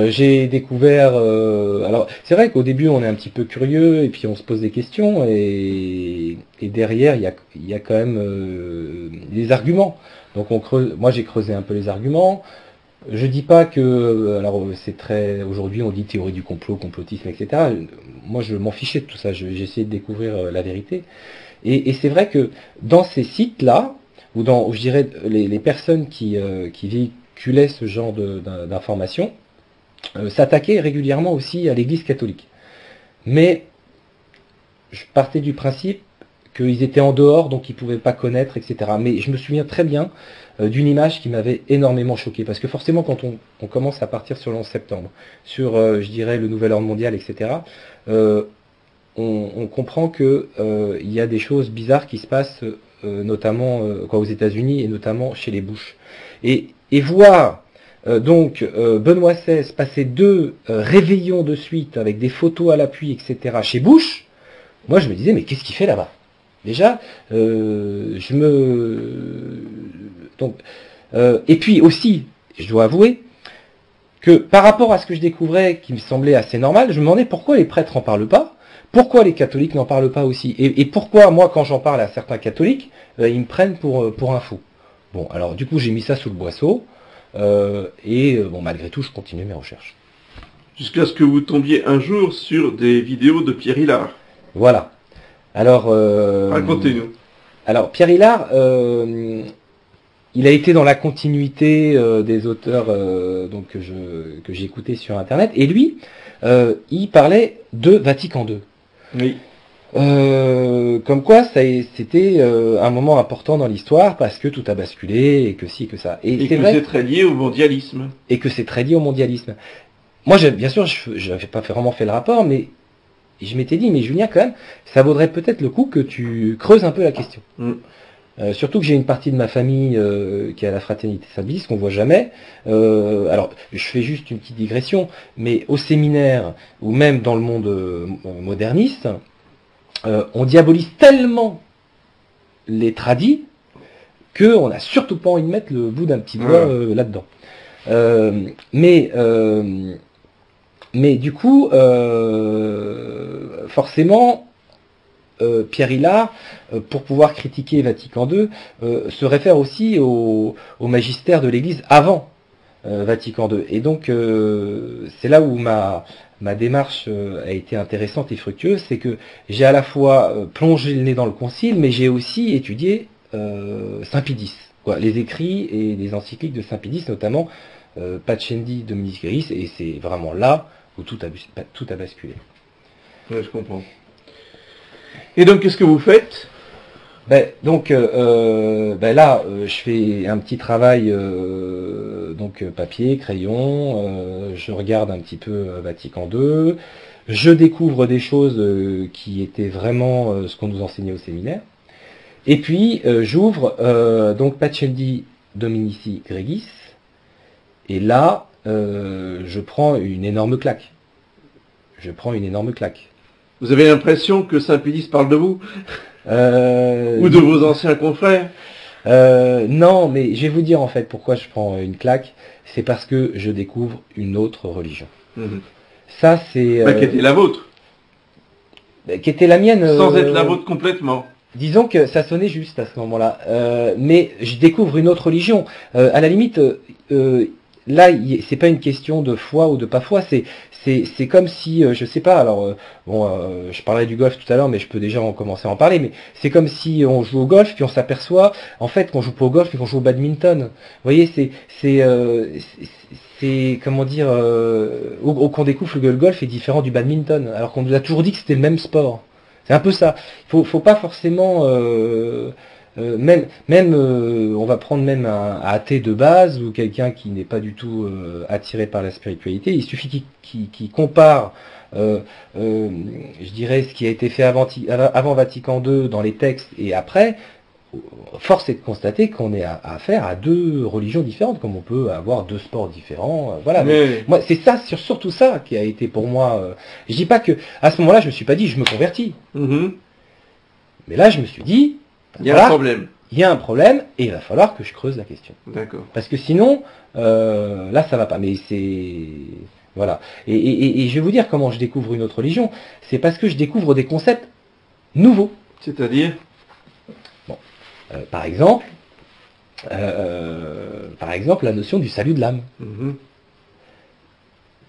J'ai découvert... alors, c'est vrai qu'au début, on est un petit peu curieux, et puis on se pose des questions, et derrière, il y a quand même des arguments. Donc, moi, j'ai creusé un peu les arguments. Je dis pas que... alors, c'est très... Aujourd'hui, on dit théorie du complot, complotisme, etc. Moi, je m'en fichais de tout ça. J'ai essayé de découvrir la vérité. Et c'est vrai que dans ces sites-là, ou dans, je dirais, les personnes qui véhiculaient ce genre d'informations, s'attaquaient régulièrement aussi à l'Église catholique. Mais je partais du principe qu'ils étaient en dehors, donc ils ne pouvaient pas connaître, etc. Mais je me souviens très bien d'une image qui m'avait énormément choqué, parce que forcément quand on commence à partir sur le 11 septembre, sur, je dirais, le nouvel ordre mondial, etc., on comprend que il y a des choses bizarres qui se passent, notamment aux États-Unis, et notamment chez les Bush. Et voir Benoît XVI passer 2 réveillons de suite avec des photos à l'appui, etc. chez Bush, moi je me disais, mais qu'est-ce qu'il fait là-bas? Déjà, et puis aussi, je dois avouer que par rapport à ce que je découvrais, qui me semblait assez normal, je me demandais pourquoi les prêtres n'en parlent pas, pourquoi les catholiques n'en parlent pas aussi, et pourquoi moi, quand j'en parle à certains catholiques, ils me prennent pour un fou. Bon, alors du coup, j'ai mis ça sous le boisseau, malgré tout, je continue mes recherches. Jusqu'à ce que vous tombiez un jour sur des vidéos de Pierre Hilard. Voilà. Alors, racontez-nous. Alors, Pierre Hilard, il a été dans la continuité des auteurs que j'ai écoutés sur Internet, et lui, il parlait de Vatican II. Oui. Comme quoi, c'était un moment important dans l'histoire, parce que tout a basculé, et que si, que ça. Et que c'est très lié au mondialisme. Et que c'est très lié au mondialisme. moi, bien sûr, je n'avais pas vraiment fait le rapport, mais je m'étais dit, mais Julien, quand même, ça vaudrait peut-être le coup que tu creuses un peu la question. Surtout que j'ai une partie de ma famille qui est à la Fraternité Saint-Bélis, qu'on voit jamais. Alors, je fais juste une petite digression, mais au séminaire, ou même dans le monde moderniste, on diabolise tellement les tradis qu'on n'a surtout pas envie de mettre le bout d'un petit doigt là-dedans. Mais du coup, forcément, Pierre Hilard, pour pouvoir critiquer Vatican II, se réfère aussi au magistère de l'Église avant Vatican II. Et donc, c'est là où ma démarche a été intéressante et fructueuse, c'est que j'ai à la fois plongé le nez dans le concile, mais j'ai aussi étudié Saint Pidis, les écrits et les encycliques de Saint Pidis, notamment Pacendi Dominicis Gregis, et c'est vraiment là où tout a basculé. Ouais, je comprends. Et donc, qu'est-ce que vous faites? Là, je fais un petit travail, papier, crayon, je regarde un petit peu Vatican II, je découvre des choses qui étaient vraiment ce qu'on nous enseignait au séminaire, et puis j'ouvre Pacendi Dominicis Gregis, et là, je prends une énorme claque. Vous avez l'impression que Saint-Pédis parle de vous? Ou de vos anciens confrères? Non, mais je vais vous dire en fait pourquoi je prends une claque. C'est parce que je découvre une autre religion. Ça, c'est... qui était la vôtre. Qui était la mienne. Sans être la vôtre complètement. Disons que ça sonnait juste à ce moment-là. Mais je découvre une autre religion. À la limite, là, c'est pas une question de foi ou de pas foi, c'est comme si, je sais pas, alors, je parlais du golf tout à l'heure, mais je peux déjà commencer à en parler, mais c'est comme si on joue au golf, puis on s'aperçoit, en fait, qu'on joue pas au golf, mais qu'on joue au badminton. Vous voyez, c'est comment dire, qu'on découvre que le golf est différent du badminton, alors qu'on nous a toujours dit que c'était le même sport. C'est un peu ça. Faut pas forcément... on va prendre même un athée de base ou quelqu'un qui n'est pas du tout attiré par la spiritualité. Il suffit qu'il compare, je dirais, ce qui a été fait avant Vatican II dans les textes et après. Force est de constater qu'on est à affaire à deux religions différentes, comme on peut avoir deux sports différents. Voilà. Mais moi, c'est ça, surtout ça, qui a été pour moi. Je dis pas que à ce moment-là, je me suis pas dit, je me convertis. Mais là, je me suis dit. Il y a un problème. Il y a un problème et il va falloir que je creuse la question. D'accord. Parce que sinon, là, ça va pas. Mais c'est... Voilà. Et je vais vous dire comment je découvre une autre religion. C'est parce que je découvre des concepts nouveaux. C'est-à-dire ? Bon. Par exemple, la notion du salut de l'âme.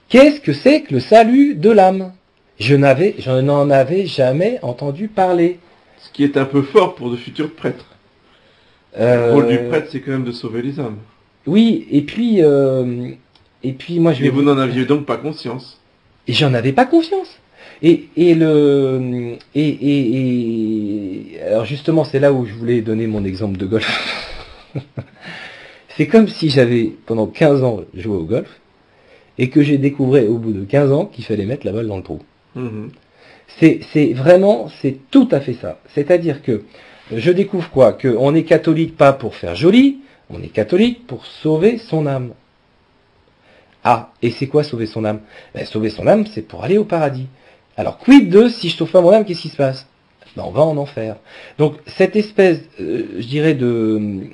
Qu'est-ce que c'est que le salut de l'âme ? Je n'en avais jamais entendu parler. Ce qui est un peu fort pour de futurs prêtres. Le rôle du prêtre, c'est quand même de sauver les âmes. Oui, et puis moi je vais... Et vous n'en aviez donc pas conscience. Et j'en avais pas conscience. Alors justement, c'est là où je voulais donner mon exemple de golf. C'est comme si j'avais, pendant 15 ans, joué au golf, et que j'ai découvert au bout de 15 ans qu'il fallait mettre la balle dans le trou. C'est vraiment, c'est tout à fait ça. C'est-à-dire que je découvre quoi ? Qu'on est catholique pas pour faire joli, on est catholique pour sauver son âme. Ah, et c'est quoi sauver son âme ? Sauver son âme, c'est pour aller au paradis. Alors, quid de si je sauve pas mon âme, qu'est-ce qui se passe ? On va en enfer. Donc, cette espèce, je dirais, bon,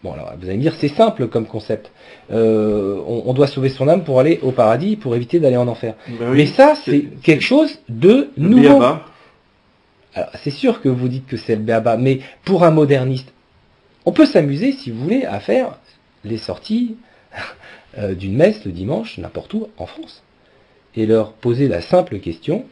alors, vous allez me dire, c'est simple comme concept. On doit sauver son âme pour aller au paradis, pour éviter d'aller en enfer. Ben oui, mais ça, c'est quelque chose de nouveau. Béaba. Alors, c'est sûr que vous dites que c'est le béaba, mais pour un moderniste, on peut s'amuser, si vous voulez, à faire les sorties d'une messe le dimanche, n'importe où, en France, et leur poser la simple question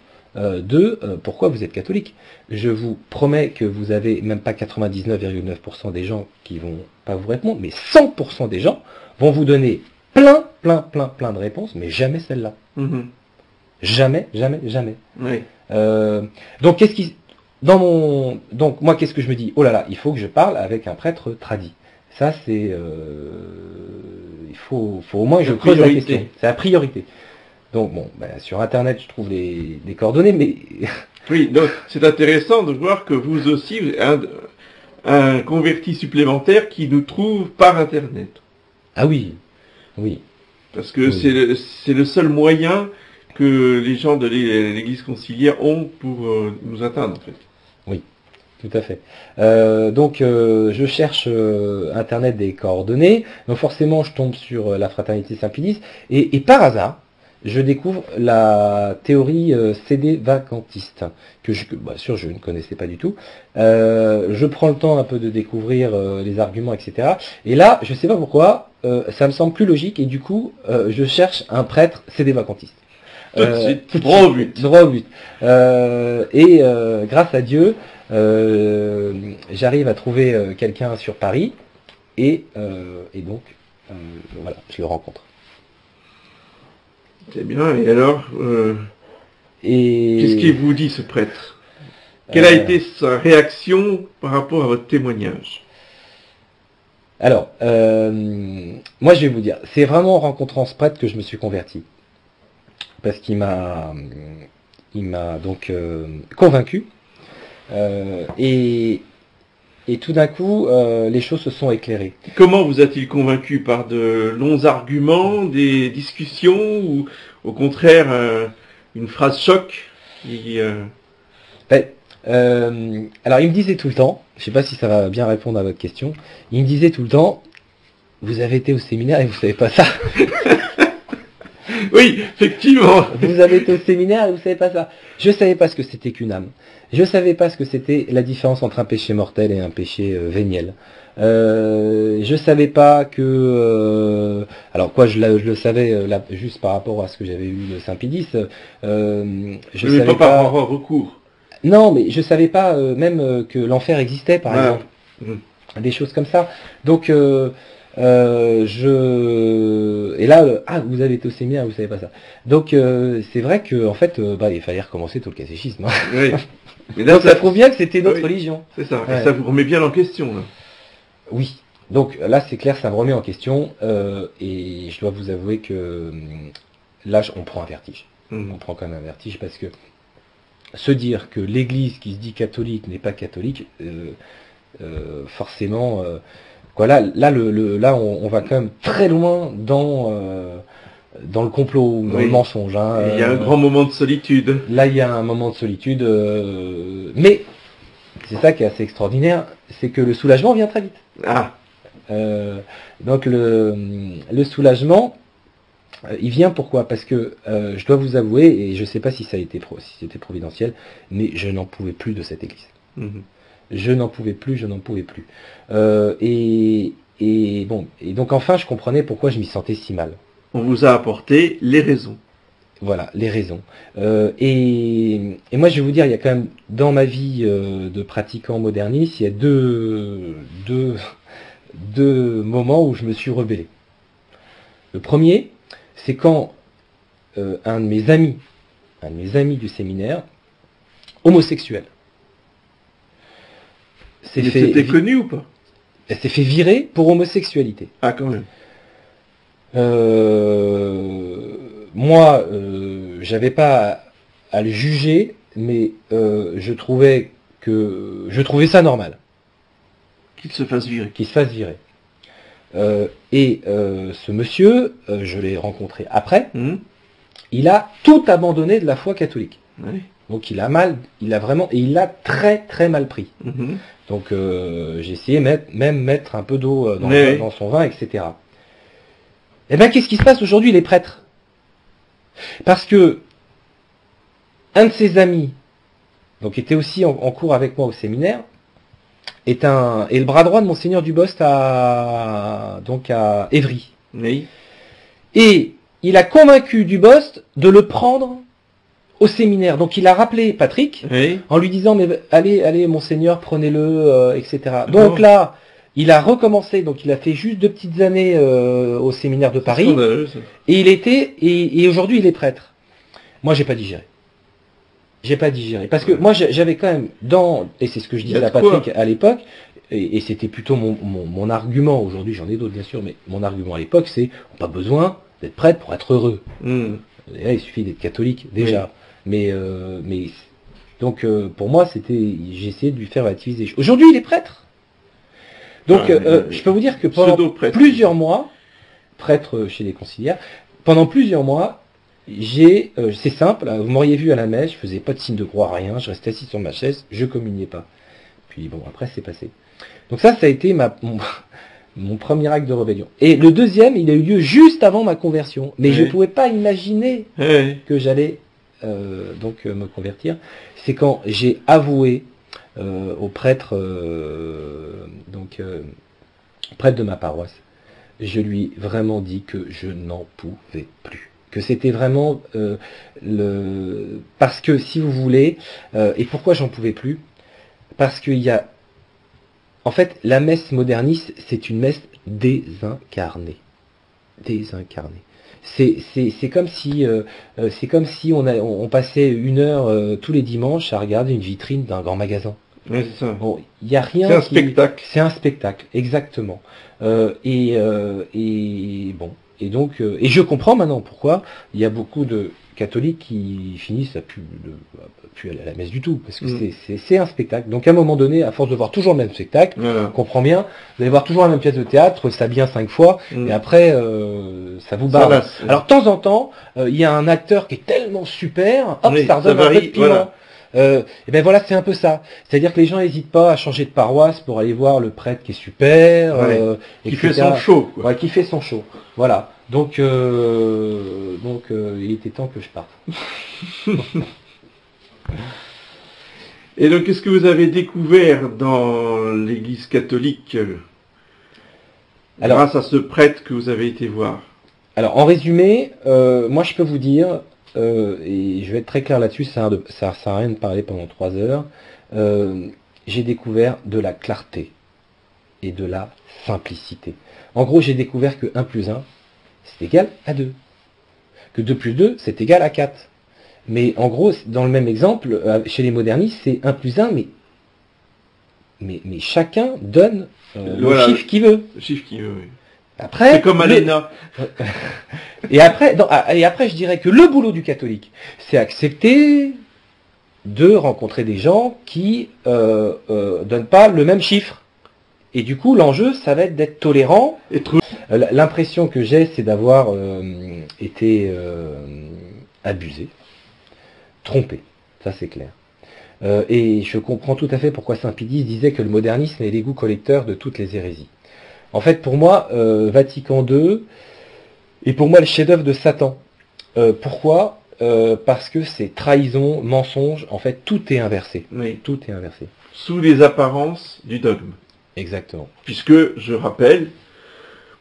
pourquoi vous êtes catholique. Je vous promets que vous avez même pas 99,9% des gens qui vont pas vous répondre, mais 100% des gens vont vous donner plein de réponses, mais jamais celle-là. Jamais. Oui. Donc moi, qu'est-ce que je me dis ? Oh là là, il faut que je parle avec un prêtre tradit. Ça, c'est... il faut au moins que je creuse la question. C'est la priorité. Donc bon, sur Internet, je trouve des coordonnées, mais... Oui, donc c'est intéressant de voir que vous aussi, vous avez un converti supplémentaire qui nous trouve par Internet. Ah oui, oui. Parce que c'est le seul moyen que les gens de l'Église conciliaire ont pour nous atteindre, en fait. Oui, tout à fait. Donc, je cherche Internet des coordonnées. Donc, forcément, je tombe sur la Fraternité Saint-Pédis. Et par hasard, je découvre la théorie CD vacantiste, que je ne connaissais pas du tout. Je prends le temps un peu de découvrir les arguments, etc. Et là, je ne sais pas pourquoi, ça me semble plus logique, et du coup, je cherche un prêtre CD vacantiste. Tout de suite, droit au but. Droit au but. Et grâce à Dieu, j'arrive à trouver quelqu'un sur Paris, et donc, voilà, je le rencontre. C'est bien, et alors, qu'est-ce qu'il vous dit, ce prêtre? Quelle a été sa réaction par rapport à votre témoignage? Alors, moi je vais vous dire, c'est vraiment en rencontrant ce prêtre que je me suis converti. Parce qu'il m'a donc convaincu. Et tout d'un coup, les choses se sont éclairées. Comment vous a-t-il convaincu? Par de longs arguments, des discussions, ou au contraire une phrase choc Alors il me disait tout le temps, je ne sais pas si ça va bien répondre à votre question, il me disait tout le temps, vous avez été au séminaire et vous ne savez pas ça. Oui, effectivement. Vous avez été au séminaire et vous ne savez pas ça. Je ne savais pas ce que c'était qu'une âme. Je ne savais pas ce que c'était la différence entre un péché mortel et un péché véniel. Je ne savais pas que... alors quoi, je le savais juste par rapport à ce que j'avais eu de Saint-Pédis. Je ne savais pas par recours. Non, mais je ne savais pas même que l'enfer existait, par exemple. Des choses comme ça. Donc... et là, vous avez été au séminaire, vous savez pas ça. Donc c'est vrai que en fait, il fallait recommencer tout le catéchisme. Oui. Mais là, donc, ça prouve bien que c'était notre religion. C'est ça. Ouais. Et ça vous remet bien en question, là. Oui. Donc là, c'est clair, ça me remet en question. Et je dois vous avouer que là, on prend un vertige. On prend quand même un vertige parce que se dire que l'Église qui se dit catholique n'est pas catholique, forcément. Là, on va quand même très loin dans le complot, dans le mensonge. Hein. Il y a un grand moment de solitude. Là, il y a un moment de solitude. Mais c'est ça qui est assez extraordinaire, c'est que le soulagement vient très vite. Donc le soulagement, il vient pourquoi? Parce que je dois vous avouer, et je ne sais pas si c'était providentiel, mais je n'en pouvais plus de cette église. Je n'en pouvais plus. Et donc enfin, je comprenais pourquoi je m'y sentais si mal. On vous a apporté les raisons. Voilà, les raisons. Et moi, je vais vous dire, il y a quand même, dans ma vie de pratiquant moderniste, il y a deux moments où je me suis rebellé. Le premier, c'est quand un de mes amis du séminaire, homosexuel, c'était connu ou pas? Elle s'est fait virer pour homosexualité. Ah, quand même. Moi, j'avais pas à le juger, mais je trouvais ça normal. Qu'il se fasse virer. Qu'il se fasse virer. Et ce monsieur, je l'ai rencontré après, il a tout abandonné de la foi catholique. Oui. Donc il a très très mal pris. Donc j'ai essayé même mettre un peu d'eau dans son vin, etc. Eh bien, qu'est-ce qui se passe aujourd'hui, les prêtres? Parce que un de ses amis, donc était aussi en cours avec moi au séminaire, est le bras droit de Monseigneur Dubost à Évry. Oui. Et il a convaincu Dubost de le prendre au séminaire. Donc il a rappelé Patrick en lui disant mais allez Monseigneur, prenez-le, etc. Donc là, il a recommencé, donc il a fait juste 2 petites années au séminaire de Paris. Et aujourd'hui il est prêtre. Moi j'ai pas digéré. Parce que moi j'avais quand même et c'est ce que je disais à Patrick à l'époque, et c'était plutôt mon argument, aujourd'hui j'en ai d'autres bien sûr, mais mon argument à l'époque c'est, on n'a pas besoin d'être prêtre pour être heureux. Et là, il suffit d'être catholique déjà. Mais donc pour moi j'ai essayé de lui faire relativiser. Aujourd'hui il est prêtre. Donc je peux vous dire que pendant plusieurs mois, prêtre chez les conciliaires, pendant plusieurs mois, c'est simple, vous m'auriez vu à la messe, je faisais pas de signe de croix, rien, je restais assis sur ma chaise, je communiais pas. Puis bon, après c'est passé. Donc ça a été mon premier acte de rébellion. Et le deuxième, il a eu lieu juste avant ma conversion. Mais je ne pouvais pas imaginer que j'allais me convertir. C'est quand j'ai avoué au prêtre, prêtre de ma paroisse, je lui ai vraiment dit que je n'en pouvais plus. Que c'était vraiment parce que si vous voulez, et pourquoi j'en pouvais plus? Parce qu'il y a, en fait, la messe moderniste, c'est une messe désincarnée. Désincarnée. C'est comme si on passait une heure tous les dimanches à regarder une vitrine d'un grand magasin. Ouais, c'est ça. Bon, il y a rien. C'est un spectacle. C'est un spectacle, exactement. Et je comprends maintenant pourquoi il y a beaucoup de catholiques qui finissent à plus aller à la messe du tout, parce que c'est un spectacle. Donc à un moment donné, à force de voir toujours le même spectacle, on comprend bien, vous allez voir toujours la même pièce de théâtre, ça bien 5 fois, et après ça vous barre. Alors de temps en temps, il y a un acteur qui est tellement super, hop, ça redonne un peu de piment. Voilà. Et ben voilà, c'est un peu ça. C'est-à-dire que les gens n'hésitent pas à changer de paroisse pour aller voir le prêtre qui est super, qui fait son show, quoi. Ouais, qui fait son show. Voilà. Donc il était temps que je parte. Et donc, qu'est-ce que vous avez découvert dans l'Église catholique grâce à ce prêtre que vous avez été voir? Alors, en résumé, moi je peux vous dire, et je vais être très clair là-dessus, ça sert à rien de parler pendant 3 heures, j'ai découvert de la clarté et de la simplicité. En gros, j'ai découvert que 1 plus 1, c'est égal à 2. Que 2 plus 2, c'est égal à 4. Mais en gros, dans le même exemple, chez les modernistes, c'est 1 plus 1, mais chacun donne le chiffre qu'il veut. Le chiffre qu'il veut, oui. Après, c'est comme Alena. Et après, je dirais que le boulot du catholique, c'est accepter de rencontrer des gens qui donnent pas le même chiffre. Et du coup, l'enjeu, ça va être d'être tolérant. L'impression que j'ai, c'est d'avoir été abusé, trompé. Ça, c'est clair. Et je comprends tout à fait pourquoi Saint Pie X disait que le modernisme est l'égout collecteur de toutes les hérésies. En fait, pour moi, Vatican II est pour moi le chef-d'œuvre de Satan. Pourquoi ? Parce que c'est trahison, mensonge. En fait, tout est inversé. Oui. Tout est inversé. Sous les apparences du dogme. Exactement. Puisque, je rappelle,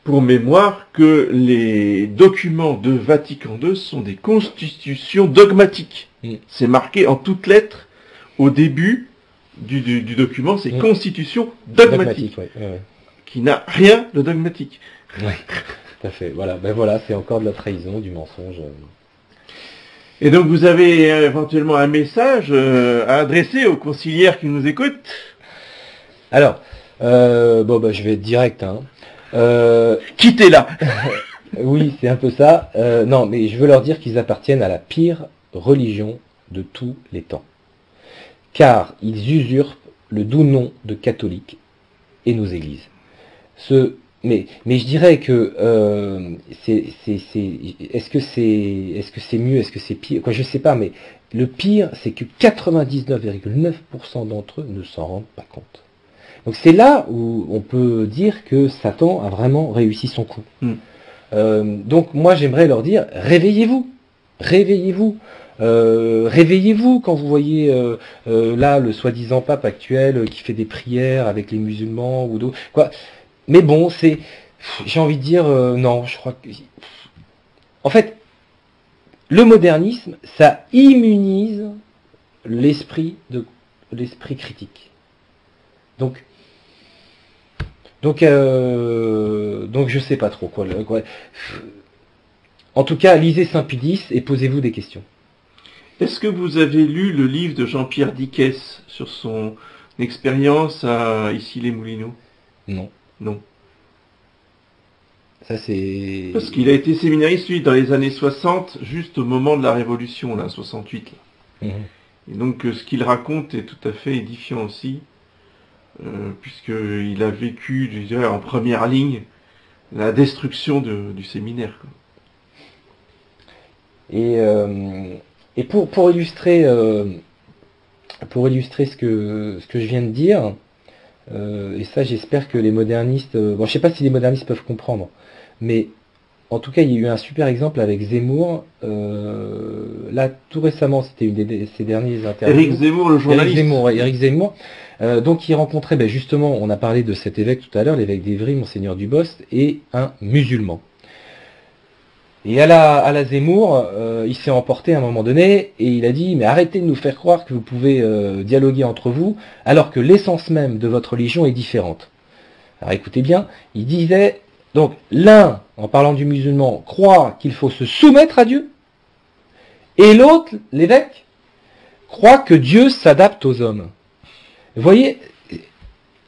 pour mémoire, que les documents de Vatican II sont des constitutions dogmatiques. C'est marqué en toutes lettres au début du document, c'est constitution dogmatique. Ouais. Qui n'a rien de dogmatique. Oui, tout à fait. Voilà, ben voilà, c'est encore de la trahison, du mensonge. Et donc vous avez éventuellement un message à adresser aux conciliaires qui nous écoutent. Alors, je vais être direct. Quittez-la. Oui, c'est un peu ça. Non, mais je veux leur dire qu'ils appartiennent à la pire religion de tous les temps. Car ils usurpent le doux nom de catholique et nos églises. Mais je dirais que est-ce que c'est mieux, est-ce que c'est pire? Quoi, je sais pas, mais le pire, c'est que 99,9% d'entre eux ne s'en rendent pas compte. Donc c'est là où on peut dire que Satan a vraiment réussi son coup. Donc moi j'aimerais leur dire, réveillez-vous, réveillez-vous. Réveillez-vous quand vous voyez là le soi-disant pape actuel qui fait des prières avec les musulmans ou d'autres. Quoi. Mais bon, j'ai envie de dire non, je crois que en fait le modernisme, ça immunise l'esprit critique. Donc je sais pas trop quoi. En tout cas, lisez Saint Pie X et posez-vous des questions. Est-ce que vous avez lu le livre de Jean-Pierre Dickès sur son une expérience à Issy-les-Moulineaux? Non. Non. Ça c'est... Parce qu'il a été séminariste, lui, dans les années 60, juste au moment de la Révolution, là, 68. Là. Mhm. Et donc, ce qu'il raconte est tout à fait édifiant aussi, puisqu'il a vécu, je dirais, en première ligne, la destruction du séminaire. Quoi. Et pour illustrer ce que je viens de dire, et ça j'espère que les modernistes, bon je sais pas si les modernistes peuvent comprendre, mais en tout cas il y a eu un super exemple avec Zemmour, là tout récemment, c'était une de ses dernières interviews. Éric Zemmour, le journaliste. Éric Zemmour, donc il rencontrait, justement, on a parlé de cet évêque tout à l'heure, l'évêque d'Évry, Monseigneur Dubost, et un musulman. Et à la Zemmour, il s'est emporté à un moment donné, et il a dit, mais arrêtez de nous faire croire que vous pouvez dialoguer entre vous, alors que l'essence même de votre religion est différente. Alors écoutez bien, il disait, donc l'un, en parlant du musulman, croit qu'il faut se soumettre à Dieu, et l'autre, l'évêque, croit que Dieu s'adapte aux hommes. Vous voyez,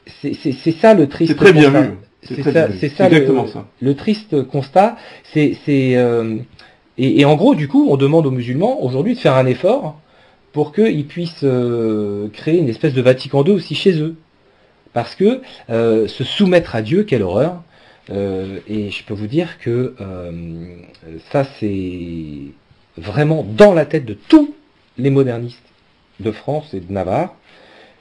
c'est ça le triste constat. C'est très bien constat. vu. C'est ça exactement ça. Le triste constat. Et en gros, du coup, on demande aux musulmans aujourd'hui de faire un effort pour qu'ils puissent créer une espèce de Vatican II aussi chez eux. Parce que se soumettre à Dieu, quelle horreur. Et je peux vous dire que ça, c'est vraiment dans la tête de tous les modernistes de France et de Navarre,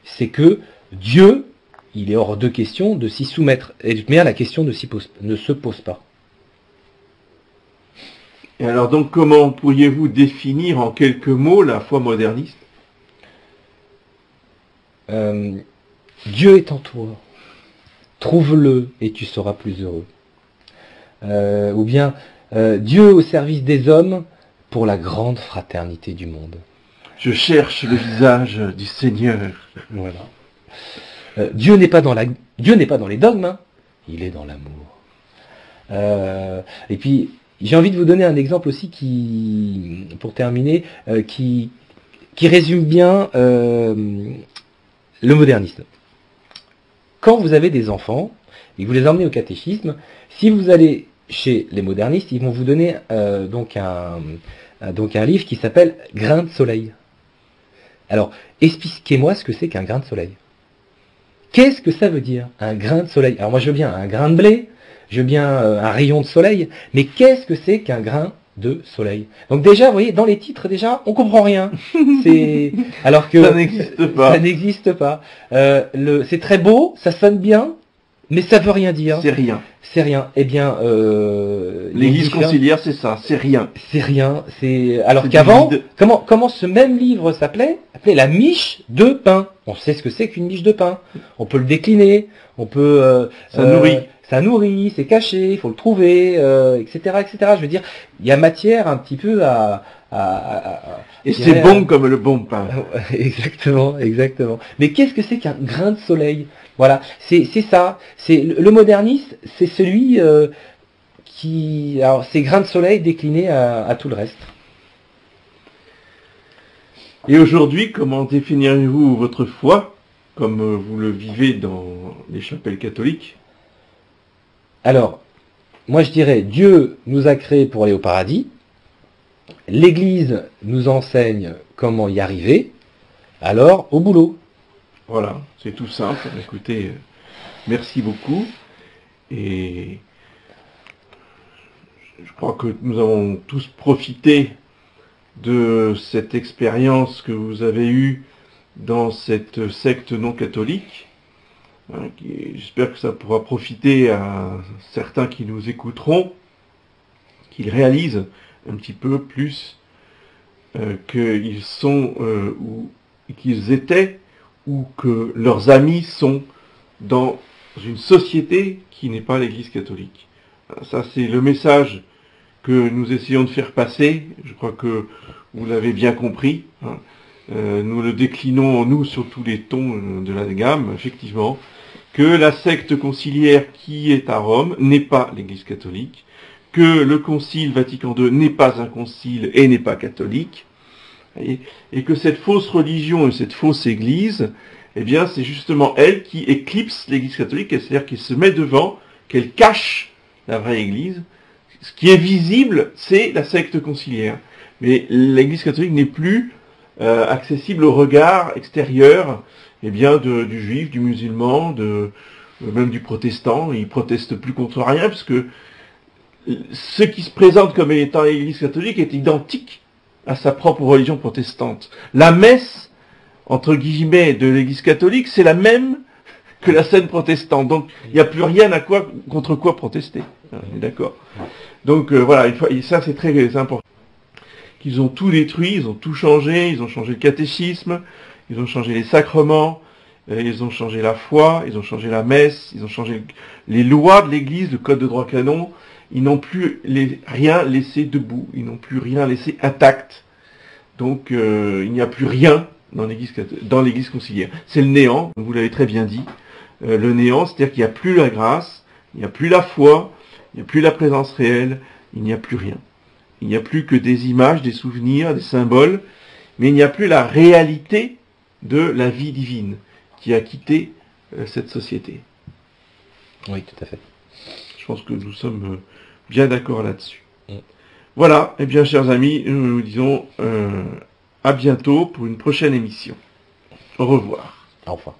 c'est que Dieu, il est hors de question de s'y soumettre. Et de toute manière, la question ne se pose pas. Et alors donc, comment pourriez-vous définir en quelques mots la foi moderniste? Dieu est en toi. Trouve-le et tu seras plus heureux. Ou bien, Dieu au service des hommes pour la grande fraternité du monde. Je cherche le visage du Seigneur. Voilà. Dieu n'est pas dans les dogmes, hein. Il est dans l'amour. Et puis, j'ai envie de vous donner un exemple aussi pour terminer, qui résume bien le modernisme. Quand vous avez des enfants et que vous les emmenez au catéchisme, si vous allez chez les modernistes, ils vont vous donner donc un livre qui s'appelle Grain de soleil. Alors, expliquez-moi ce que c'est qu'un grain de soleil. Qu'est-ce que ça veut dire, un grain de soleil? Alors moi je veux bien un grain de blé, je veux bien un rayon de soleil, mais qu'est-ce que c'est qu'un grain de soleil? Donc déjà, vous voyez, dans les titres, déjà, on comprend rien. Alors que ça n'existe pas. Ça n'existe pas. C'est très beau, ça sonne bien, mais ça veut rien dire. C'est rien. C'est rien. Eh bien, l'Église conciliaire, c'est ça, c'est rien. C'est rien. Alors qu'avant, comment ce même livre s'appelait la miche de pain. On sait ce que c'est qu'une miche de pain. On peut le décliner. On peut. Ça nourrit, c'est caché, il faut le trouver, etc., etc. Je veux dire, il y a matière un petit peu et c'est bon comme le bon pain. Exactement, exactement. Mais qu'est-ce que c'est qu'un grain de soleil? Voilà, c'est ça. C'est le moderniste, c'est celui alors c'est grain de soleil décliné à tout le reste. Et aujourd'hui, comment définirez-vous votre foi, comme vous le vivez dans les chapelles catholiques? Alors, moi je dirais, Dieu nous a créés pour aller au paradis. L'Église nous enseigne comment y arriver. Alors, au boulot. Voilà, c'est tout simple. Écoutez, merci beaucoup. Et je crois que nous avons tous profité de cette expérience que vous avez eue dans cette secte non catholique. J'espère que ça pourra profiter à certains qui nous écouteront, qu'ils réalisent un petit peu plus qu'ils sont ou qu'ils étaient ou que leurs amis sont dans une société qui n'est pas l'Église catholique. Ça, c'est le message que nous essayons de faire passer. Je crois que vous l'avez bien compris. Nous le déclinons, nous, sur tous les tons de la gamme, effectivement, que la secte conciliaire qui est à Rome n'est pas l'Église catholique, que le Concile Vatican II n'est pas un concile et n'est pas catholique, et que cette fausse religion et cette fausse Église eh bien c'est justement elle qui éclipse l'Église catholique, c'est-à-dire qu'elle se met devant, qu'elle cache la vraie Église. Ce qui est visible, c'est la secte conciliaire. Mais l'Église catholique n'est plus accessible au regard extérieur, eh bien, du juif, du musulman, même du protestant. Il proteste plus contre rien, parce que ce qui se présente comme étant l'Église catholique est identique à sa propre religion protestante. La messe, entre guillemets, de l'Église catholique, c'est la même que la scène protestante. Donc, il n'y a plus rien contre quoi protester. On est d'accord. Donc, voilà, ça c'est très important. Qu'ils ont tout détruit, ils ont tout changé, ils ont changé le catéchisme, ils ont changé les sacrements, ils ont changé la foi, ils ont changé la messe, ils ont changé les lois de l'Église, le code de droit canon. Ils n'ont plus rien laissé debout, ils n'ont plus rien laissé intact. Donc il n'y a plus rien dans l'Église conciliaire. C'est le néant, vous l'avez très bien dit. Le néant, c'est-à-dire qu'il n'y a plus la grâce, il n'y a plus la foi, il n'y a plus la présence réelle, il n'y a plus rien. Il n'y a plus que des images, des souvenirs, des symboles, mais il n'y a plus la réalité de la vie divine qui a quitté cette société. Oui, tout à fait. Je pense que nous sommes bien d'accord là-dessus. Voilà, eh bien chers amis, nous vous disons à bientôt pour une prochaine émission. Au revoir. Au revoir.